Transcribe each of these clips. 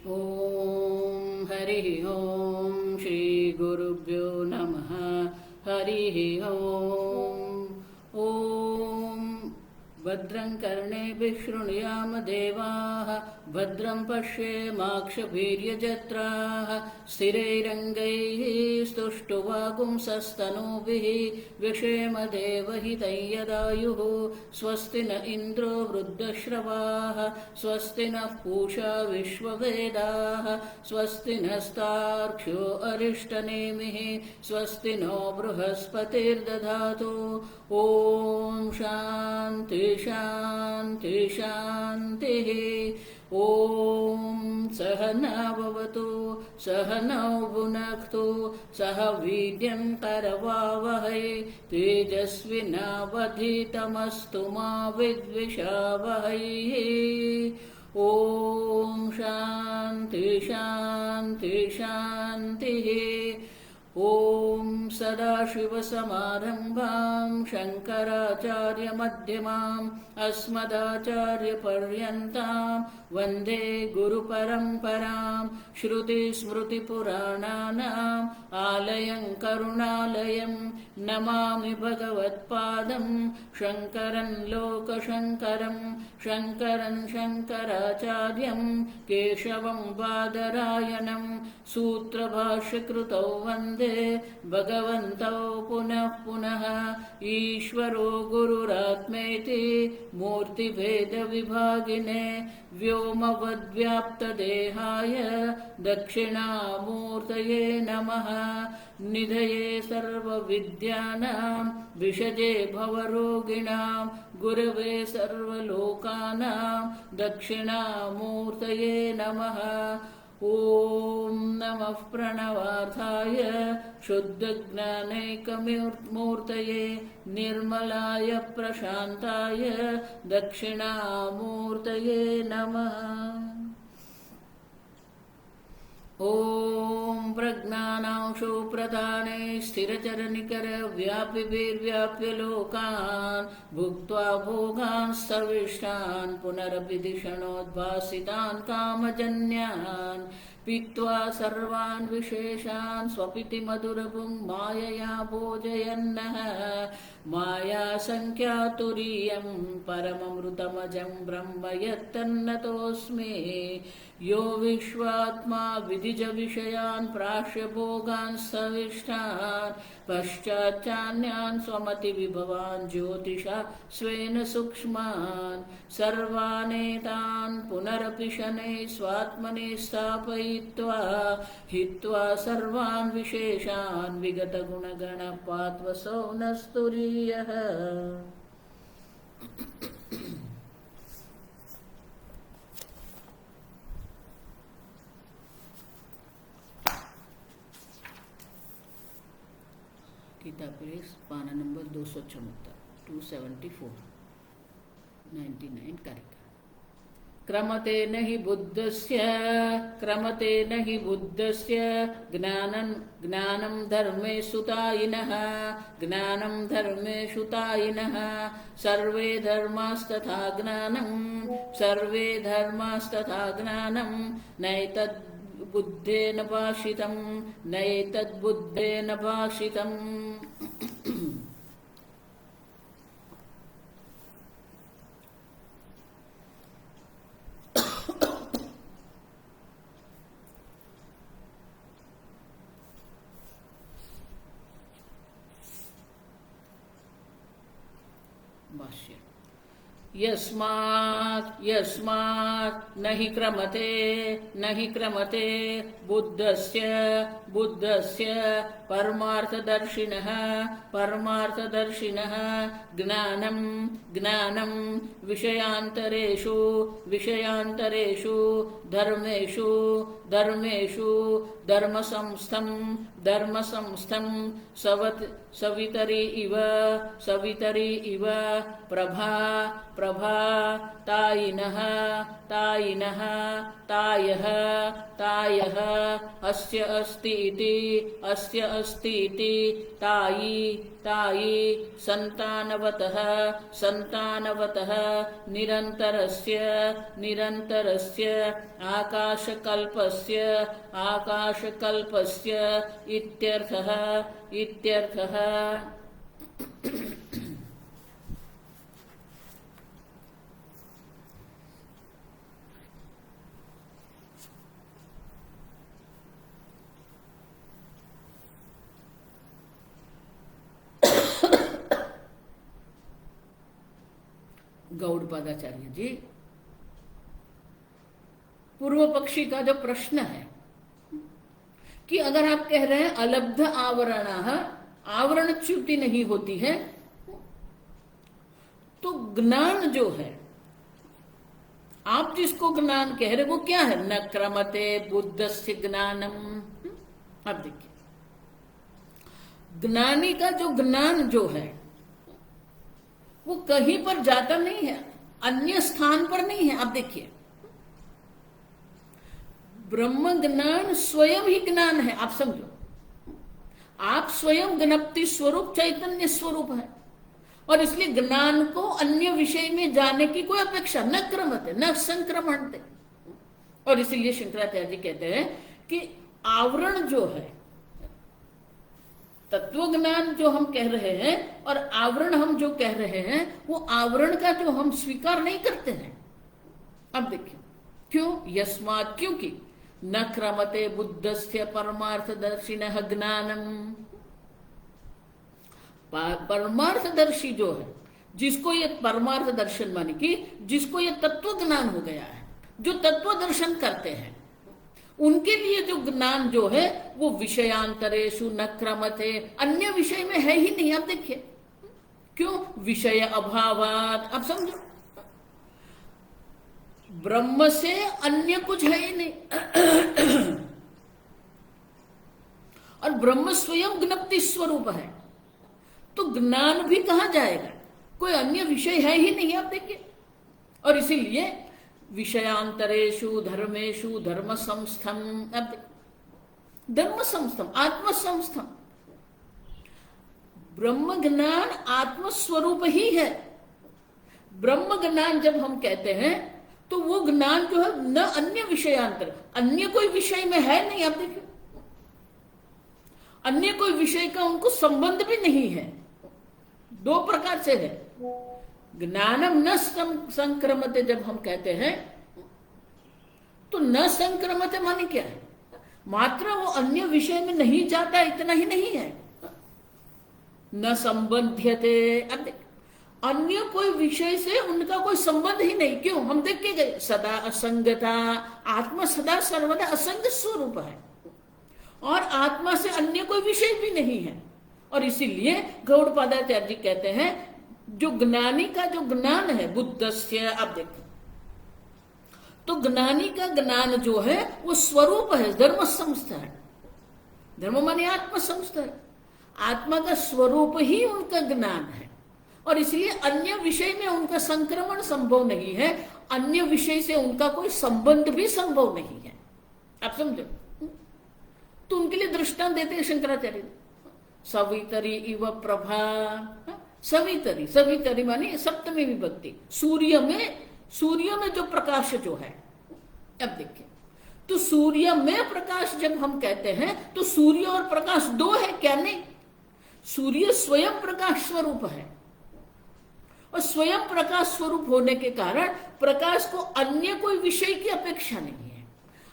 ॐ हरिः ॐ श्री गुरुभ्यो नमः। हरिः ॐ। भद्रं कर्णेभिः शृणुयाम देवाः, भद्रं पश्येमाक्षभिर्यजत्राः, स्थिरैरङ्गैः स्तुष्टुवागुंसस्तनूभिः व्यशेम देवहितं यदायुः। स्वस्ति न इन्द्रो वृद्धश्रवाः, स्वस्ति नः पूषा विश्ववेदाः, स्वस्ति नस्तार्क्ष्यो अरिष्टनेमिः, स्वस्ति नो बृहस्पतिर्दधातु। ॐ शान्ति शान्ति शान्तिः। ॐ सहना भवतु, सहनौ भुनक्तु, सह वीर्यं करवावहै, तेजस्विनावधीतमस्तु मा विद्विषावहै। ॐ शान्ति शान्ति शान्तिः। ॐ सदाशिवसमारम्भां शङ्कराचार्यमध्यमाम् अस्मदाचार्यपर्यन्तां वन्दे गुरुपरम्परां। श्रुतिस्मृतिपुराणानाम् आलयं करुणालयं नमामि भगवत्पादं शङ्करं लोकशङ्करं। शङ्करं शङ्कराचार्यं केशवं बादरायणं सूत्रभाष्यकृतौ वन्दे भगवन्तौ पुनः पुनः। ईश्वरो गुरुरात्मेति मूर्तिभेदविभागिने व्योमवद्व्याप्तदेहाय दक्षिणामूर्तये नमः। निधये सर्वविद्यानां विषजे भवरोगिणां गुरवे सर्वलोकानां दक्षिणामूर्तये नमः। ॐ नमः प्रणवार्थाय शुद्धज्ञानैकमूर्तये निर्मलाय प्रशान्ताय दक्षिणामूर्तये नमः। ॐ प्रज्ञानांशो प्रदाने स्थिरचरनिकरव्यापिभिर्व्याप्य लोकान् भुक्त्वा भोगान् सर्विष्टान् पुनरपि धिषणोद्भासितान् कामजन्यान् पीत्वा सर्वान् विशेषान् स्वपिति मधुरभुङ् मायया भोजयन्नः। मायासङ्ख्यातुरीयं परममृतमजं ब्रह्म यत्तन्नतोऽस्मि। यो विश्वात्मा विधिजविषयान् प्राश्य भोगान् सविष्टान् पश्चाच्चान्यान् स्वमतिविभवान् ज्योतिषा स्वेन सूक्ष्मान् सर्वानेतान् पुनरपि शनैः स्वात्मनि स्थापयित्वा हित्वा सर्वान् विशेषान् विगतगुणगणपात्वसौ नस्तुरीयः। गीता प्रेस पाना नंबर 276 274 99 कार्यक्रम। क्रमते नहि बुद्धस्य ज्ञानं धर्मेषु तायिनः। ज्ञानं धर्मेषु तायिनः सर्वे धर्मास्तथा ज्ञानं नैतद्बुद्धेन भाषितम्। भाष्य। यस्मात् न हि क्रमते बुद्धस्य परमार्थदर्शिनः ज्ञानं विषयान्तरेषु धर्मेषु धर्म संस्थम धर्म संस्थम सवितरी इव प्रभा प्रभा तायिनः तायिनः तायः तायः अस्य अस्ति इति तायी तायी संतानवतः संतानवतः निरन्तरस्य निरन्तरस्य आकाशकल्पस्य आकाशकल्पस्य इत्यर्थः इत्यर्थः। गौड़पादाचार्य जी, पूर्व पक्षी का जो प्रश्न है कि अगर आप कह रहे हैं अलब्ध आवरण आवरण च्युति नहीं होती है, तो ज्ञान जो है, आप जिसको ज्ञान कह रहे वो क्या है? न क्रमते बुद्धस्य ज्ञानम। अब देखिए, ज्ञानी का जो ज्ञान जो है वो कहीं पर जाता नहीं है, अन्य स्थान पर नहीं है। आप देखिए, ब्रह्म ज्ञान स्वयं ही ज्ञान है। आप समझो, आप स्वयं ज्ञप्ति स्वरूप चैतन्य स्वरूप है, और इसलिए ज्ञान को अन्य विषय में जाने की कोई अपेक्षा न क्रमते न संक्रमणते। और इसलिए शंकराचार्य जी कहते हैं कि आवरण जो है, तत्व ज्ञान जो हम कह रहे हैं और आवरण हम जो कह रहे हैं, वो आवरण का जो हम स्वीकार नहीं करते हैं। अब देखिए क्यों? यस्मात्, क्योंकि न क्रमते बुद्धस्य परमार्थदर्शिनः ज्ञानम। परमार्थदर्शी जो है, जिसको ये परमार्थ दर्शन माने कि जिसको ये तत्व ज्ञान हो गया है, जो तत्व दर्शन करते हैं, उनके लिए जो ज्ञान जो है वो विषयांतरेषु न क्रमते, अन्य विषय में है ही नहीं। आप देखिए क्यों? विषय अभावात। अब समझो, ब्रह्म से अन्य कुछ है ही नहीं, और ब्रह्म स्वयं ज्ञप्ति स्वरूप है, तो ज्ञान भी कहां जाएगा? कोई अन्य विषय है ही नहीं। आप देखिए, और इसीलिए विषयांतरेषु धर्मेषु धर्म संस्थम, धर्म संस्थम आत्म संस्थम। ब्रह्म ज्ञान आत्म स्वरूप ही है। ब्रह्म ज्ञान जब हम कहते हैं तो वो ज्ञान जो है न अन्य विषयांतर, अन्य कोई विषय में है नहीं। आप देखिए, अन्य कोई विषय का उनको संबंध भी नहीं है। दो प्रकार से है। ज्ञानम न संक्रमते जब हम कहते हैं तो न संक्रमते माने क्या है? मात्र वो अन्य विषय में नहीं जाता, इतना ही नहीं है। न संबंध्यते, अन्य कोई विषय से उनका कोई संबंध ही नहीं। क्यों? हम देख के गए, सदा असंगता, आत्मा सदा सर्वदा असंग स्वरूप है, और आत्मा से अन्य कोई विषय भी नहीं है। और इसीलिए गौड़पादाचार्य जी कहते हैं जो ज्ञानी का जो ज्ञान है बुद्धस्य, आप देखो तो ज्ञानी का ज्ञान जो है वो स्वरूप है, धर्म संस्था है। धर्म माने आत्म संस्था है, आत्मा का स्वरूप ही उनका ज्ञान है, और इसलिए अन्य विषय में उनका संक्रमण संभव नहीं है, अन्य विषय से उनका कोई संबंध भी संभव नहीं है। आप समझो, तो उनके लिए दृष्टांत देते हैं शंकराचार्य, सवितरी इव प्रभा। सवितरी, सवितरी मानी सप्तमी विभक्ति, सूर्य में जो प्रकाश जो है। अब देखिए, तो सूर्य में प्रकाश जब हम कहते हैं तो सूर्य और प्रकाश दो है क्या? नहीं, सूर्य स्वयं प्रकाश स्वरूप है, और स्वयं प्रकाश स्वरूप होने के कारण प्रकाश को अन्य कोई विषय की अपेक्षा नहीं है,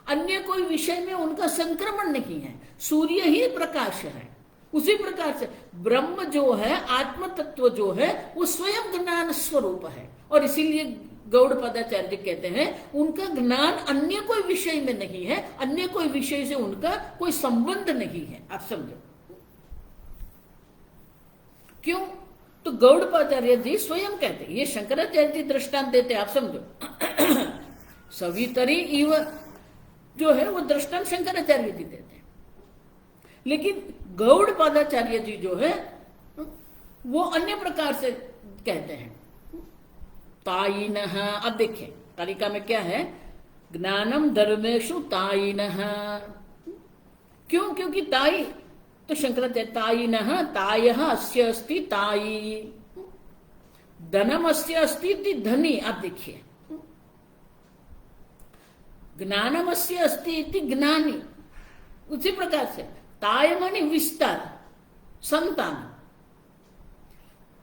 अन्य कोई विषय में उनका संक्रमण नहीं है। सूर्य ही प्रकाश है। उसी प्रकार से ब्रह्म जो है, आत्म तत्व जो है, वो स्वयं ज्ञान स्वरूप है, और इसीलिए गौड़पादाचार्य कहते हैं उनका ज्ञान अन्य कोई विषय में नहीं है, अन्य कोई विषय से उनका कोई संबंध नहीं है। आप समझो क्यों? तो गौड़पादाचार्य जी स्वयं कहते हैं, ये शंकराचार्य जी दृष्टांत देते हैं। आप समझो सवितरी इव जो है वो दृष्टांत शंकराचार्य जी देते हैं। लेकिन गौड़पादाचार्य जी जो है वो अन्य प्रकार से कहते हैं। तायिनः, अब देखिए कारिका में क्या है, ज्ञानम धर्मेषु तायिनः। क्यों? क्योंकि ताई तो शंकराचार्य तायिनः, तायः अस्य अस्ति तायी, धनम अस्य अस्ति इति धनी। आप देखिए ज्ञानम अस्य अस्ति इति ज्ञानी, उसी प्रकार से ताय माने विस्तार, संतान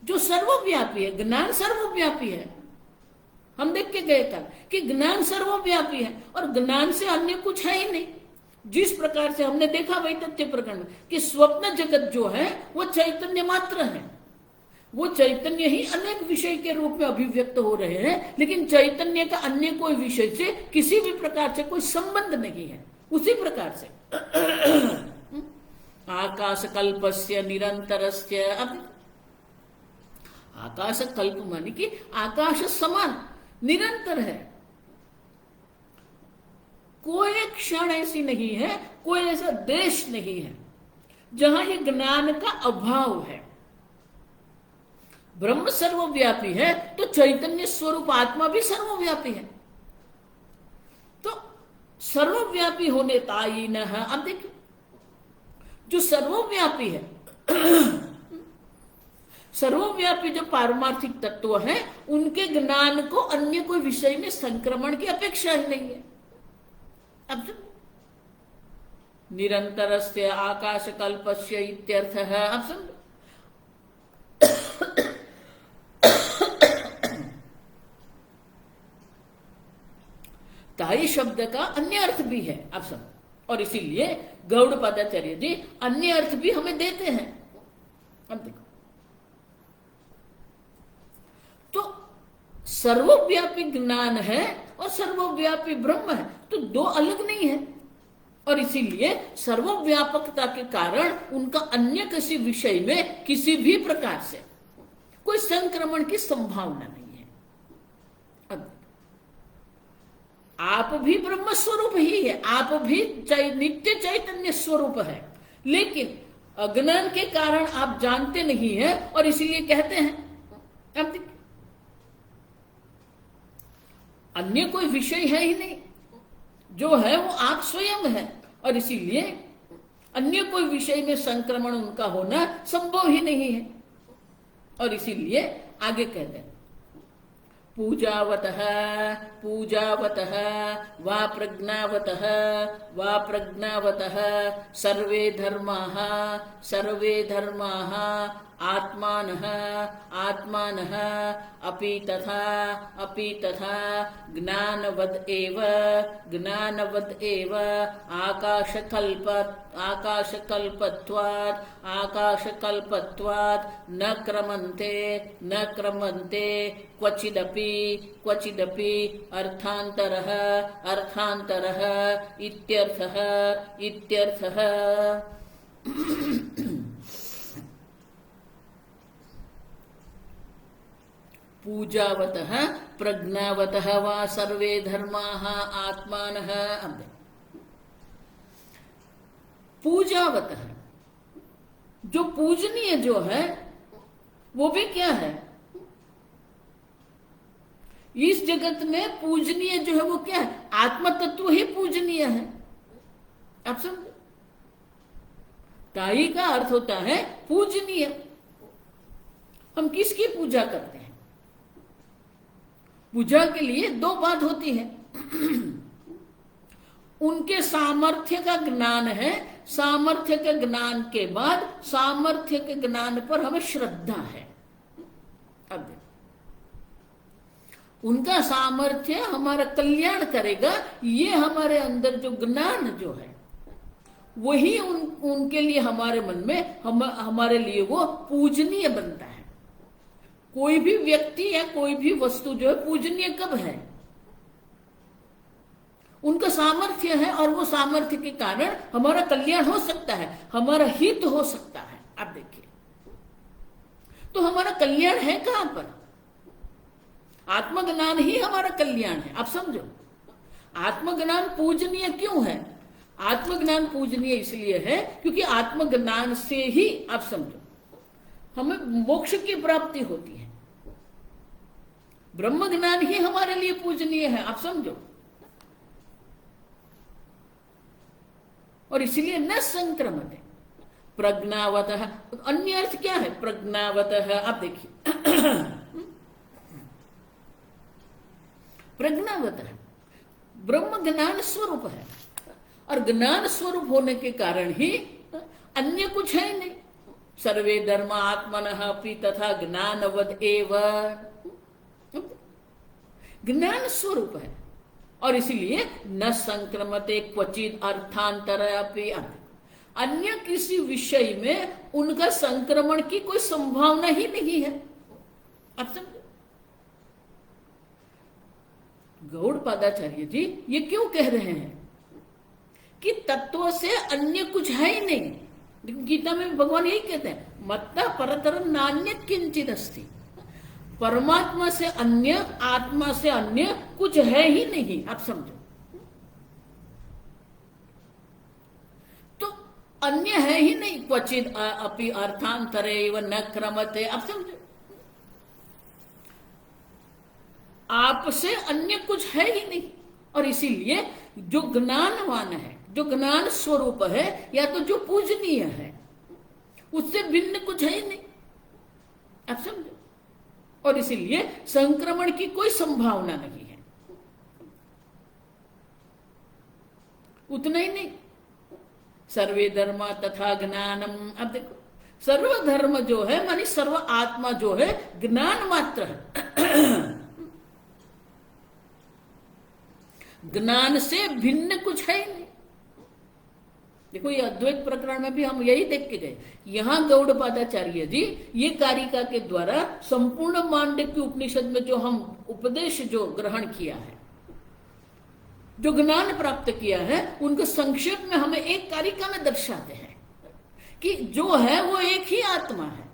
जो सर्वव्यापी है। ज्ञान सर्वव्यापी है, हम देख के गए कल कि ज्ञान सर्वव्यापी है और ज्ञान से अन्य कुछ है ही नहीं। जिस प्रकार से हमने देखा वैतथ्य प्रकरण में कि स्वप्न जगत जो है वो चैतन्य मात्र है, वो चैतन्य ही अनेक विषय के रूप में अभिव्यक्त हो रहे हैं, लेकिन चैतन्य का अन्य कोई विषय से किसी भी प्रकार से कोई संबंध नहीं है। उसी प्रकार से आकाश कल्पस्य निरंतरस्य, आकाश कल्प माने कि आकाश समान निरंतर है, कोई क्षण ऐसी नहीं है, कोई ऐसा देश नहीं है जहां ये ज्ञान का अभाव है। ब्रह्म सर्वव्यापी है तो चैतन्य स्वरूप आत्मा भी सर्वव्यापी है। तो सर्वव्यापी होने तायिनः, अब देखिए जो सर्वव्यापी है सर्वव्यापी जो पारमार्थिक तत्व है उनके ज्ञान को अन्य कोई विषय में संक्रमण की अपेक्षा ही नहीं है। अब निरंतरस्य आकाश कल्पस्य इत्यर्थः, अब समझो ताई शब्द का अन्य अर्थ भी है, अब समझो, और इसीलिए गौड़पादाचार्य जी अन्य अर्थ भी हमें देते हैं। अब देखो तो सर्वव्यापी ज्ञान है और सर्वव्यापी ब्रह्म है, तो दो अलग नहीं है, और इसीलिए सर्वव्यापकता के कारण उनका अन्य किसी विषय में किसी भी प्रकार से कोई संक्रमण की संभावना नहीं है। अब आप भी ब्रह्म स्वरूप ही है, आप भी नित्य चैतन्य स्वरूप है, लेकिन अज्ञान के कारण आप जानते नहीं है और इसीलिए कहते हैं। अब अन्य कोई विषय है ही नहीं, जो है वो आप स्वयं है, और इसीलिए अन्य कोई विषय में संक्रमण उनका होना संभव ही नहीं है। और इसीलिए आगे कहते हैं पूजावतः पूजावतः वा प्रज्ञावतः वा प्रज्ञावतः सर्वे धर्माः आत्मानः आत्मानः अपि तथा ज्ञानवद एव आकाशकल्पत्वात् न क्रमन्ते क्वचिदपि अर्थान्तरः इत्यर्थः। पूजावतः प्रज्ञावतः वा सर्वे धर्माः आत्मानः। पूजावतः जो पूजनीय जो है वो भी क्या है, इस जगत में पूजनीय जो है वो क्या है, आत्म तत्व ही पूजनीय है। आप समझो, ताई का अर्थ होता है पूजनीय। हम किसकी पूजा करते हैं? पूजा के लिए दो बात होती है, उनके सामर्थ्य का ज्ञान है, सामर्थ्य के ज्ञान के बाद सामर्थ्य के ज्ञान पर हमें श्रद्धा है। अब उनका सामर्थ्य हमारा कल्याण करेगा, ये हमारे अंदर जो ज्ञान जो है वही उनके लिए हमारे मन में हमारे लिए वो पूजनीय बनता है। कोई भी व्यक्ति या कोई भी वस्तु जो है पूजनीय कब है? उनका सामर्थ्य है, और वो सामर्थ्य के कारण हमारा कल्याण हो सकता है, हमारा हित हो सकता है। आप देखिए तो हमारा कल्याण है कहां पर? आत्मज्ञान ही हमारा कल्याण है। आप समझो, आत्मज्ञान पूजनीय क्यों है? आत्मज्ञान पूजनीय इसलिए है क्योंकि आत्मज्ञान से ही आप समझो हमें मोक्ष की प्राप्ति होती है। ब्रह्म ज्ञान ही हमारे लिए पूजनीय है, आप समझो। और इसलिए न संक्रमण प्रज्ञावतः, अन्य अर्थ क्या है प्रज्ञावतः? आप देखिए प्रज्ञावतः ब्रह्म ज्ञान स्वरूप है, और ज्ञान स्वरूप होने के कारण ही अन्य कुछ है नहीं। सर्वे धर्म आत्मनः अपि तथा ज्ञानवद एव, ज्ञान स्वरूप है, और इसलिए न संक्रमते क्वचित अर्थांतर अपि, अन्य किसी विषय में उनका संक्रमण की कोई संभावना ही नहीं है। आप समझो, गौड़पादाचार्य जी ये क्यों कह रहे हैं कि तत्व से अन्य कुछ है ही नहीं। गीता में भगवान यही कहते हैं, मत्ता परतरम नान्यत् किंचित् अस्ति, परमात्मा से अन्य, आत्मा से अन्य कुछ है ही नहीं। आप समझो, तो अन्य है ही नहीं। क्वचित अपि अर्थांतरे व न क्रमते, आप समझो, आपसे अन्य कुछ है ही नहीं। और इसीलिए जो ज्ञानवान है, जो ज्ञान स्वरूप है, या तो जो पूजनीय है, उससे भिन्न कुछ है ही नहीं। आप समझो, और इसीलिए संक्रमण की कोई संभावना नहीं है। उतना ही नहीं, सर्वे धर्म तथा ज्ञानम। अब देखो, सर्वधर्म जो है मानी सर्व आत्मा जो है ज्ञान मात्र है, ज्ञान से भिन्न कुछ है ही नहीं। देखो, ये अद्वैत प्रकरण में भी हम यही देख के गए। यहां गौड़पादाचार्य जी ये कारिका के द्वारा संपूर्ण मांडव्य उपनिषद में जो हम उपदेश जो ग्रहण किया है, जो ज्ञान प्राप्त किया है, उनको संक्षेप में हमें एक कारिका में दर्शाते हैं कि जो है वो एक ही आत्मा है।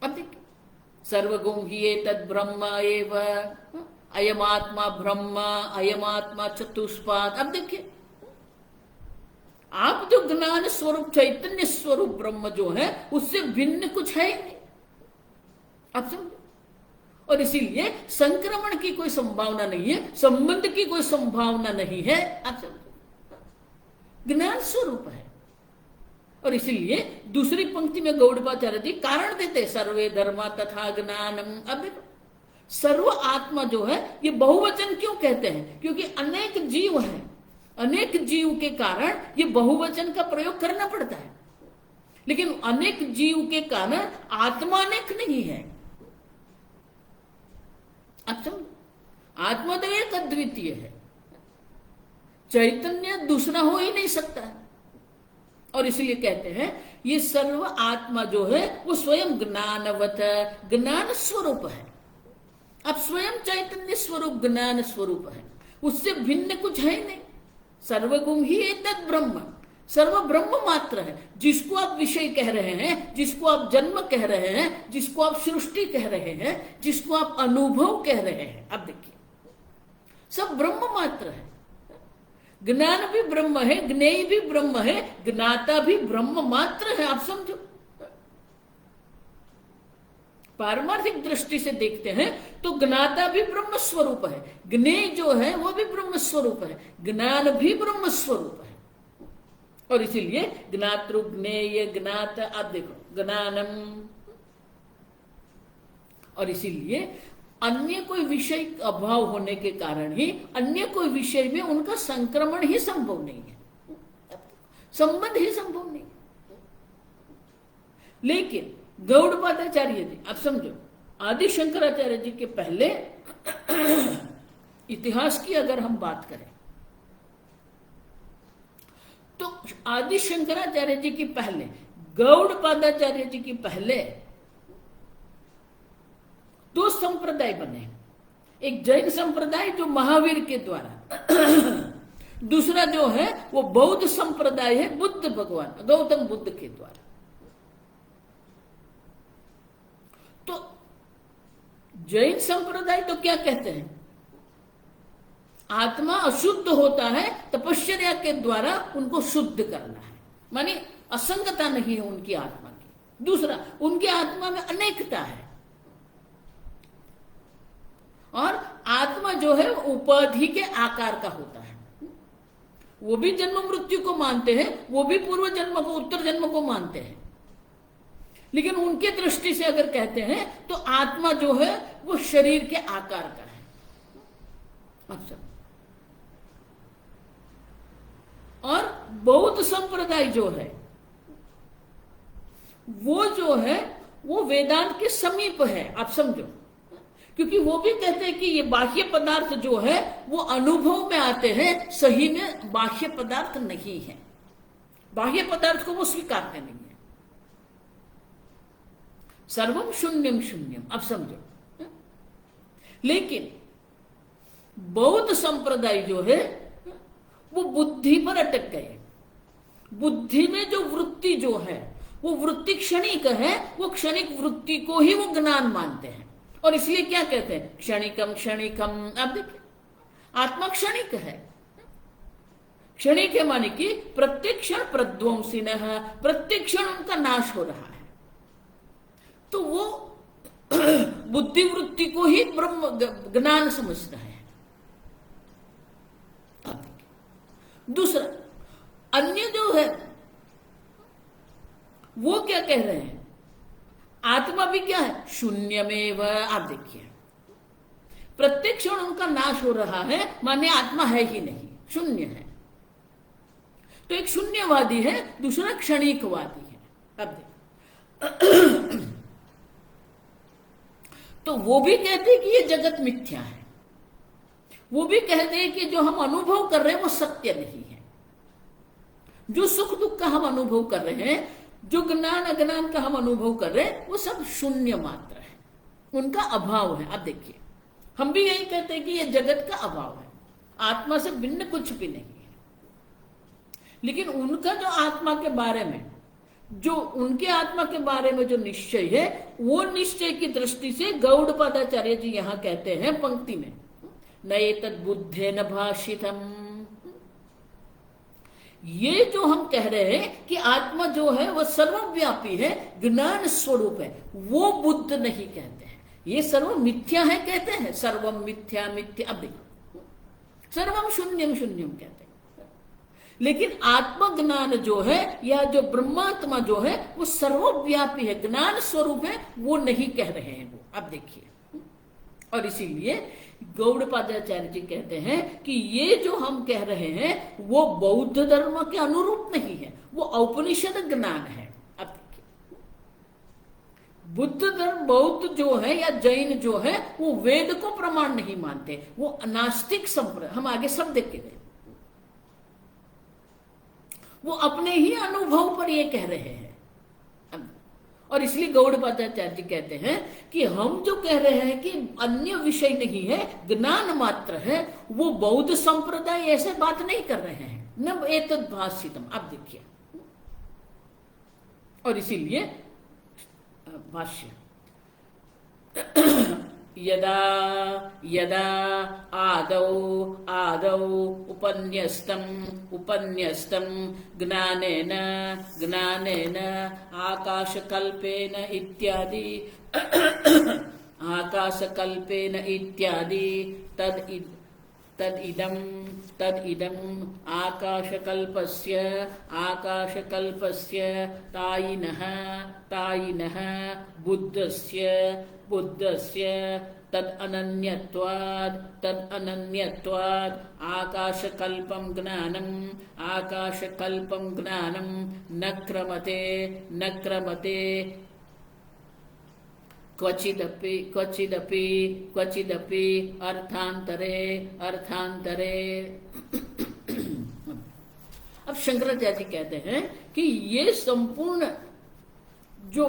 अब देखिए, सर्वगुण ही तद ब्रह्म एव, अयमात्मा ब्रह्म, अयमात्मा चतुष्पाद। अब देखिए, आप जो ज्ञान स्वरूप चैतन्य स्वरूप ब्रह्म जो है, उससे भिन्न कुछ है ही नहीं। आप समझो, और इसीलिए संक्रमण की कोई संभावना नहीं है, संबंध की कोई संभावना नहीं है। आप समझो, ज्ञान स्वरूप है। और इसीलिए दूसरी पंक्ति में गौड़पाचार्य जी कारण देते, सर्वे धर्मा तथा ज्ञानम। अब देखो, सर्व आत्मा जो है ये बहुवचन क्यों कहते हैं? क्योंकि अनेक जीव हैं, अनेक जीव के कारण ये बहुवचन का प्रयोग करना पड़ता है। लेकिन अनेक जीव के कारण आत्मा अनेक नहीं है। अब समझो, आत्मा तो एक अद्वितीय है, चैतन्य दूसरा हो ही नहीं सकता है। और इसलिए कहते हैं ये सर्व आत्मा जो है वो स्वयं ज्ञानवत, ज्ञान स्वरूप है। अब स्वयं चैतन्य स्वरूप ज्ञान स्वरूप है, उससे भिन्न कुछ है नहीं। सर्वगुण ही एतद् ब्रह्म, सर्व ब्रह्म मात्र है। जिसको आप विषय कह रहे हैं, जिसको आप जन्म कह रहे हैं, जिसको आप सृष्टि कह रहे हैं, जिसको आप अनुभव कह रहे हैं, अब देखिए सब ब्रह्म मात्र है। ज्ञान भी ब्रह्म है, ज्ञेय भी ब्रह्म है, ज्ञाता भी ब्रह्म मात्र है। आप समझो, पारमार्थिक दृष्टि से देखते हैं तो ज्ञाता भी ब्रह्म स्वरूप है, ज्ञेय जो है वो भी ब्रह्म स्वरूप है, ज्ञान भी ब्रह्म स्वरूप है। और इसीलिए ज्ञातृ ज्ञेय ज्ञात, आप देखो ज्ञानम। और इसीलिए अन्य कोई विषय अभाव होने के कारण ही अन्य कोई विषय में उनका संक्रमण ही संभव नहीं है, संबंध ही संभव नहीं। लेकिन गौड़पादाचार्य जी, आप समझो, आदि शंकराचार्य जी के पहले इतिहास की अगर हम बात करें तो आदि शंकराचार्य जी की पहले, गौड़पादाचार्य जी की पहले दो संप्रदाय बने। एक जैन संप्रदाय जो महावीर के द्वारा, दूसरा जो है वो बौद्ध संप्रदाय है बुद्ध भगवान गौतम बुद्ध के द्वारा। तो जैन संप्रदाय तो क्या कहते हैं, आत्मा अशुद्ध होता है, तपश्चर्या के द्वारा उनको शुद्ध करना है, माने असंगता नहीं है उनकी आत्मा की। दूसरा, उनकी आत्मा में अनेकता है, और आत्मा जो है उपाधि के आकार का होता है। वो भी जन्म मृत्यु को मानते हैं, वो भी पूर्व जन्म को, उत्तर जन्म को मानते हैं, लेकिन उनके दृष्टि से अगर कहते हैं तो आत्मा जो है वो शरीर के आकार का है। अच्छा, और बौद्ध संप्रदाय जो है वो जो है वो वेदांत के समीप है, आप समझो, क्योंकि वो भी कहते हैं कि ये बाह्य पदार्थ जो है वो अनुभव में आते हैं, सही में बाह्य पदार्थ नहीं है, बाह्य पदार्थ को वो स्वीकारते नहीं है। सर्वम शून्यम शून्यम, अब समझो। लेकिन बौद्ध संप्रदाय जो है वो बुद्धि पर अटक गए। बुद्धि में जो वृत्ति जो है वो वृत्ति क्षणिक है, वो क्षणिक वृत्ति को ही वो ज्ञान मानते हैं, और इसलिए क्या कहते हैं, क्षणिकम क्षणिकम। आप देखिए, आत्मा क्षणिक है, क्षणिक है माने कि प्रत्येक क्षण प्रध्वंसिनः, प्रत्येक क्षण उनका नाश हो रहा है। तो वो बुद्धि वृत्ति को ही ब्रह्म ज्ञान समझता है। दूसरा, अन्य जो है वो क्या कह रहे हैं, आत्मा भी क्या है, शून्यमेव। आप देखिए, प्रत्येक क्षण उनका नाश हो रहा है, माने आत्मा है ही नहीं, शून्य है। तो एक शून्यवादी है, दूसरा क्षणिकवादी है। अब देखिए, तो वो भी कहते हैं कि ये जगत मिथ्या है, वो भी कहते हैं कि जो हम अनुभव कर रहे हैं वो सत्य नहीं है, जो सुख दुख का हम अनुभव कर रहे हैं, जो ज्ञान अज्ञान का हम अनुभव कर रहे हैं, वो सब शून्य मात्र है, उनका अभाव है। अब देखिए, हम भी यही कहते हैं कि ये जगत का अभाव है, आत्मा से भिन्न कुछ भी नहीं है। लेकिन उनका जो आत्मा के बारे में, जो उनके आत्मा के बारे में जो निश्चय है, वो निश्चय की दृष्टि से गौड़पादाचार्य जी यहां कहते हैं पंक्ति में, न एतद् बुद्धेन भाषितम्। ये जो हम कह रहे हैं कि आत्मा जो है वह सर्वव्यापी है, ज्ञान स्वरूप है, वो बुद्ध नहीं कहते हैं, ये सर्व मिथ्या है कहते हैं, सर्वम मिथ्या मिथ्या। अब देखो, सर्वम शून्यम शून्यम कहते हैं, लेकिन आत्मज्ञान जो है या जो ब्रह्मात्मा जो है वो सर्वव्यापी है, ज्ञान स्वरूप है, वो नहीं कह रहे हैं वो। अब देखिए, और इसीलिए गौड़पादाचार्य जी कहते हैं कि ये जो हम कह रहे हैं वो बौद्ध धर्म के अनुरूप नहीं है, वो औपनिषद ज्ञान है। अब देखिए, बुद्ध धर्म, बौद्ध जो है या जैन जो है वो वेद को प्रमाण नहीं मानते, वो नास्तिक संप्रदाय, हम आगे सब देख के गए, वो अपने ही अनुभव पर ये कह रहे हैं। और इसलिए गौड़पादाचार्य जी कहते हैं कि हम जो कह रहे हैं कि अन्य विषय नहीं है, ज्ञान मात्र है, वो बौद्ध संप्रदाय ऐसे बात नहीं कर रहे हैं, न एतद् भाषितम्। आप देखिए, और इसीलिए भाष्य, यदा यदा आदौ आदौ उपन्यस्तम ज्ञानेन ज्ञानेन आकाशकल्पेन इत्यादि आकाशकल्पेन इत्यादि तदिदं आकाशकल्पस्य तायिनः बुद्धस्य तदनन्यत्वात् आकाशकल्पं ज्ञानं न क्रमते क्वचिदपि अर्थांतरे। अब शंकराचार्य जी कहते हैं कि ये संपूर्ण जो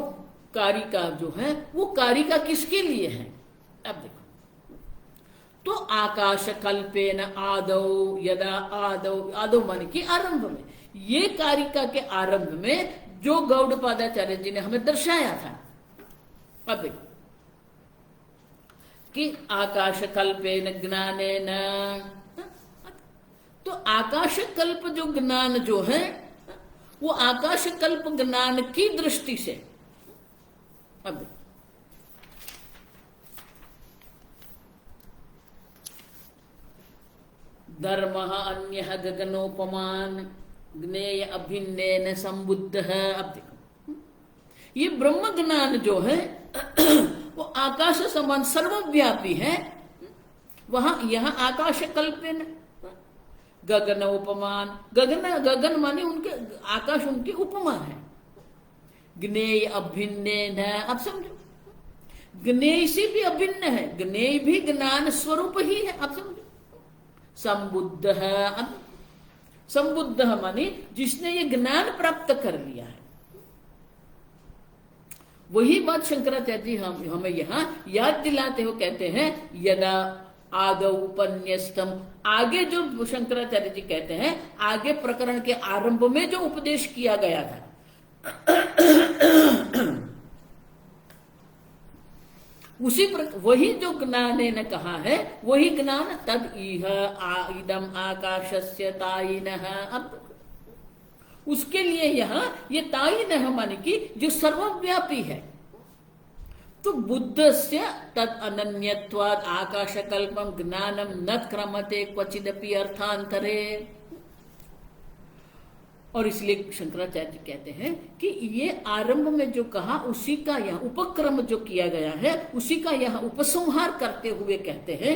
कारिका जो है वो कारिका किसके लिए है। अब देखो, तो आकाश कल्पेन आदौ, यदा आदौ माने कि आरंभ में, ये कारिका के आरंभ में जो गौड़पादाचार्य जी ने हमें दर्शाया था। अब देखो कि आकाश कल्पेन ज्ञानेन, आकाश कल्प जो ज्ञान जो है वो आकाश कल्प ज्ञान की दृष्टि से, अब धर्म अन्य गगनोपमान ज्ञेय अभिन्नेन संबुद्ध है। अब देखो ये ब्रह्म ज्ञान जो है वो आकाश समान सर्वव्यापी है। वहां यहां आकाश कल्पेन गगन उपमान, गगन माने उनके आकाश उनकी उपमा है। ज्ञेय अभिन्न है, अब समझो ज्ञेय से भी अभिन्न है, ज्ञेय भी ज्ञान स्वरूप ही है। अब समझो संबुद्ध है, अब संबुद्ध माने जिसने ये ज्ञान प्राप्त कर लिया है। वही बात शंकराचार्य जी हमें यहाँ याद दिलाते हो, कहते हैं यदा आदौ उपन्यस्तम, आगे जो शंकराचार्य जी कहते हैं आगे प्रकरण के आरंभ में जो उपदेश किया गया था उसी वही जो ज्ञान ने कहा है वही ज्ञान तद इह इदम आकाशस्य तायिनः। अब उसके लिए यहां ये तायिनः माने कि जो सर्वव्यापी है। तो बुद्धस्य तद अनन्यत्वाद आकाशकल्पम ज्ञानम न क्रमते क्वचिदपि अर्थांतरे। और इसलिए शंकराचार्य जी कहते हैं कि ये आरंभ में जो कहा उसी का यहाँ उपक्रम जो किया गया है उसी का यहाँ उपसंहार करते हुए कहते हैं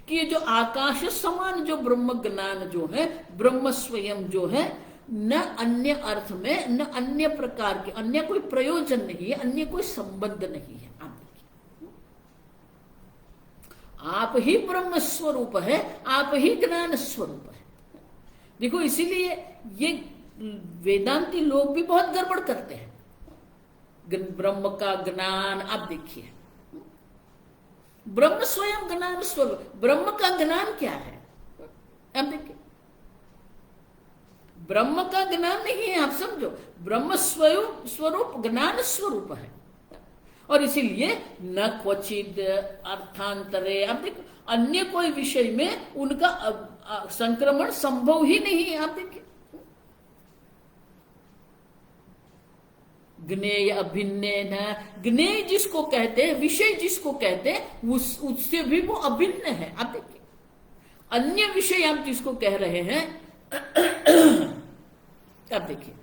कि ये जो आकाश समान जो ब्रह्म ज्ञान जो है, ब्रह्म स्वयं जो है, न अन्य अर्थ में न अन्य प्रकार के अन्य कोई प्रयोजन नहीं है, अन्य कोई संबंध नहीं है। आप ही ब्रह्म स्वरूप है, आप ही ज्ञान स्वरूप है। देखो इसीलिए ये वेदांती लोग भी बहुत गड़बड़ करते हैं। ब्रह्म का ज्ञान, आप देखिए ब्रह्म स्वयं ज्ञान स्वरूप, ब्रह्म का ज्ञान क्या है? अब देखिए ब्रह्म का ज्ञान नहीं है, आप समझो ब्रह्म स्वरूप ज्ञान स्वरूप है। और इसीलिए न क्वचित अर्थांतरे, अब देखो अन्य कोई विषय में उनका संक्रमण संभव ही नहीं है। आप देखिए ज्ञेय अभिन्न, ज्ञेय जिसको कहते हैं, विषय जिसको कहते हैं उससे भी वो अभिन्न है। आप देखिए अन्य विषय आप जिसको कह रहे हैं अब देखिए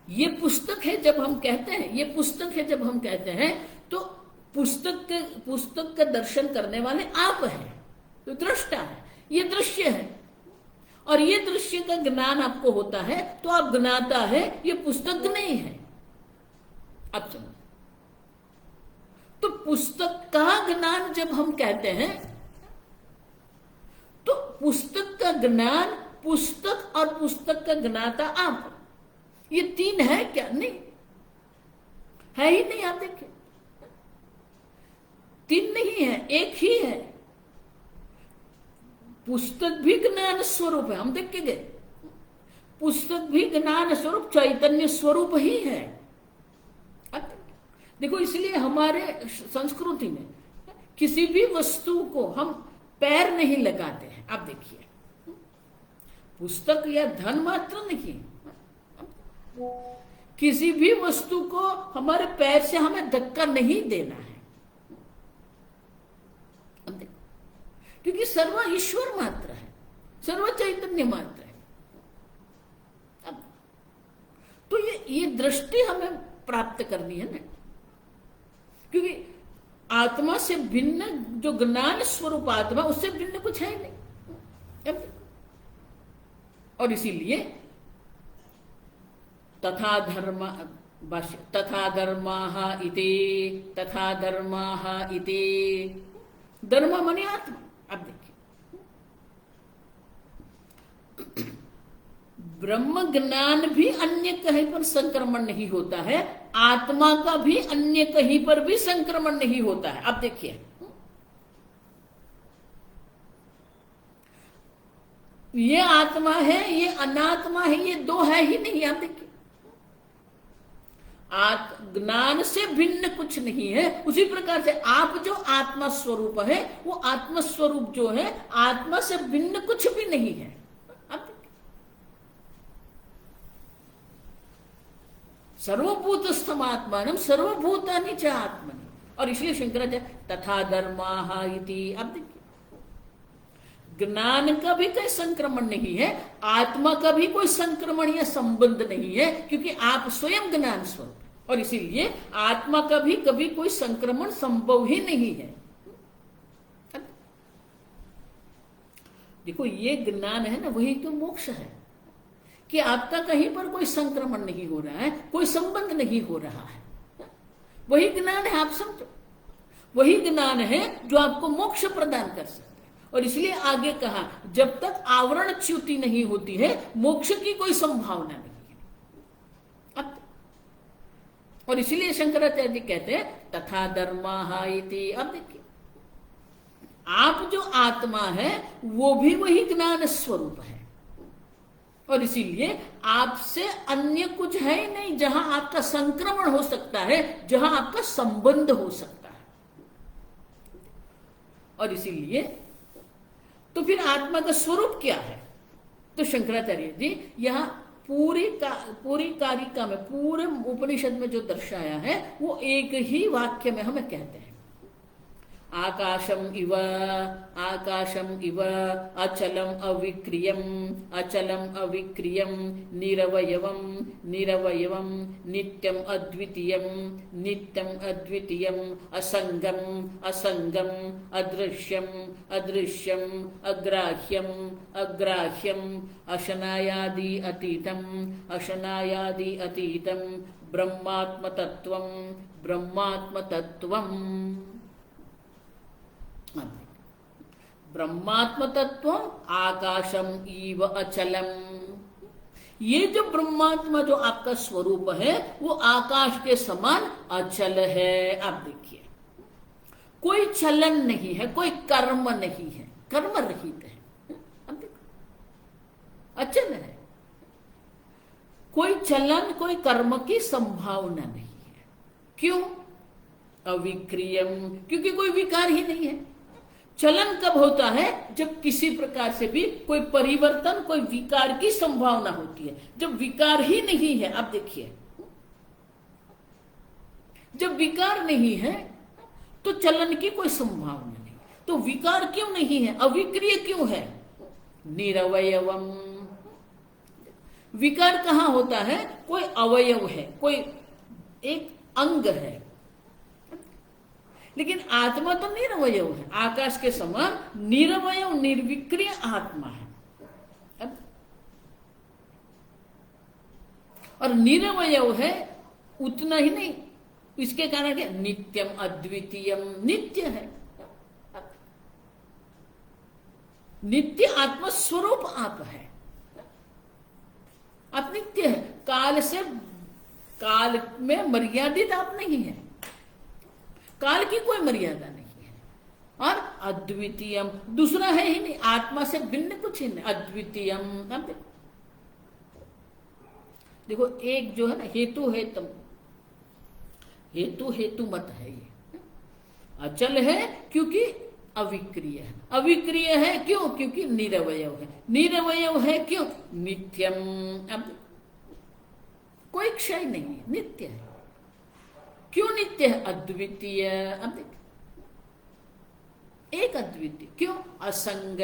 ये पुस्तक है जब हम कहते हैं, ये पुस्तक है जब हम कहते हैं तो पुस्तक का दर्शन करने वाले आप हैं, तो दृष्टा है, ये दृश्य है। और ये दृश्य का ज्ञान आपको होता है तो आप ज्ञाता है, ये पुस्तक नहीं है। अब समझो तो पुस्तक का ज्ञान जब हम कहते हैं तो पुस्तक का ज्ञान, पुस्तक और पुस्तक का ज्ञाता आप, ये तीन है क्या? नहीं है ही नहीं। आप देखिए तीन नहीं है, एक ही है। पुस्तक भी ज्ञान स्वरूप है, हम देख के गए पुस्तक भी ज्ञान स्वरूप चैतन्य स्वरूप ही है। देखो इसलिए हमारे संस्कृति में किसी भी वस्तु को हम पैर नहीं लगाते हैं। आप देखिए पुस्तक या धन मात्र नहीं, किसी भी वस्तु को हमारे पैर से हमें धक्का नहीं देना है। क्योंकि सर्व ईश्वर मात्र है, सर्व चैतन्य मात्र है। अब तो ये दृष्टि हमें प्राप्त करनी है ना, क्योंकि आत्मा से भिन्न जो ज्ञान स्वरूप आत्मा, उससे भिन्न कुछ है नहीं। और इसीलिए तथा धर्माः इति, तथा धर्माः इति, धर्म माने आत्मा। अब देखिए ब्रह्म ज्ञान भी अन्य कहीं पर संक्रमण नहीं होता है, आत्मा का भी अन्य कहीं पर भी संक्रमण नहीं होता है। अब देखिए ये आत्मा है, ये अनात्मा है, ये दो है ही नहीं। आप देखिए ज्ञान से भिन्न कुछ नहीं है। उसी प्रकार से आप जो आत्मा स्वरूप है, वो आत्मा स्वरूप जो है आत्मा से भिन्न कुछ भी नहीं है। सर्वभूतस्थम आत्मानम सर्वभूतानि च आत्मनि। और इसलिए शंकराचार्य तथा धर्माः इति। अब देखिए, ज्ञान का भी कोई संक्रमण नहीं है, आत्मा का भी कोई संक्रमण या संबंध नहीं है, क्योंकि आप स्वयं ज्ञान स्वरूप, और इसीलिए आत्मा का भी कभी कोई संक्रमण संभव ही नहीं है। देखो, ये ज्ञान है ना, वही तो मोक्ष है, कि आपका कहीं पर कोई संक्रमण नहीं हो रहा है, कोई संबंध नहीं हो रहा है। वही ज्ञान है, आप समझो, वही ज्ञान है जो आपको मोक्ष प्रदान कर सकता है। और इसलिए आगे कहा, जब तक आवरण च्युति नहीं होती है, मोक्ष की कोई संभावना नहीं है। अब और इसलिए शंकराचार्य जी कहते हैं तथा धर्माः इति। अब देखिए, आप जो आत्मा है वो भी वही ज्ञान स्वरूप है, और इसीलिए आपसे अन्य कुछ है ही नहीं जहां आपका संक्रमण हो सकता है, जहां आपका संबंध हो सकता है। और इसीलिए तो फिर आत्मा का स्वरूप क्या है? तो शंकराचार्य जी यहां पूरी कारिका में, पूरे उपनिषद में जो दर्शाया है वो एक ही वाक्य में हमें कहते हैं, आकाशम इव अचलम अविक्रियम निरवयवम नित्यम अद्वितीयम असंगम अदृश्यम अग्राह्यम अशनायादि अतीतम ब्रह्मात्म तत्व आकाशम इव अचलम। ये जो ब्रह्मात्मा जो आपका स्वरूप है वो आकाश के समान अचल है। आप देखिए, कोई चलन नहीं है, कोई कर्म नहीं है, कर्म रहित है। अब देखो, अचल है, कोई चलन कोई कर्म की संभावना नहीं है। क्यों? अविक्रियम, क्योंकि कोई विकार ही नहीं है। चलन कब होता है? जब किसी प्रकार से भी कोई परिवर्तन, कोई विकार की संभावना होती है। जब विकार ही नहीं है, आप देखिए, जब विकार नहीं है तो चलन की कोई संभावना नहीं। तो विकार क्यों नहीं है, अविक्रिय क्यों है? निरवयवम। विकार कहां होता है? कोई अवयव है, कोई एक अंग है, लेकिन आत्मा तो निरवयव है, आकाश के समान निरवयव निर्विक्रिय आत्मा है। अब और निरवयव है उतना ही नहीं, इसके कारण क्या? नित्यम अद्वितीयम, नित्य है, नित्य आत्मा स्वरूप आप है, आप नित्य है, काल में मर्यादित आप नहीं है, काल की कोई मर्यादा नहीं है। और अद्वितीयम, दूसरा है ही नहीं, आत्मा से भिन्न कुछ ही नहीं, अद्वितीयम। अब देखो, एक जो है ना हेतु मत है, ये अचल है क्योंकि अविक्रिय है, अविक्रिय है क्यों? क्योंकि निरवयव है, निरवयव है क्यों? नित्यम। अब कोई क्षय नहीं है, नित्य है। क्यों नित्य है? अद्वितीय। अब देखिए, एक अद्वितीय, क्यों? असंग,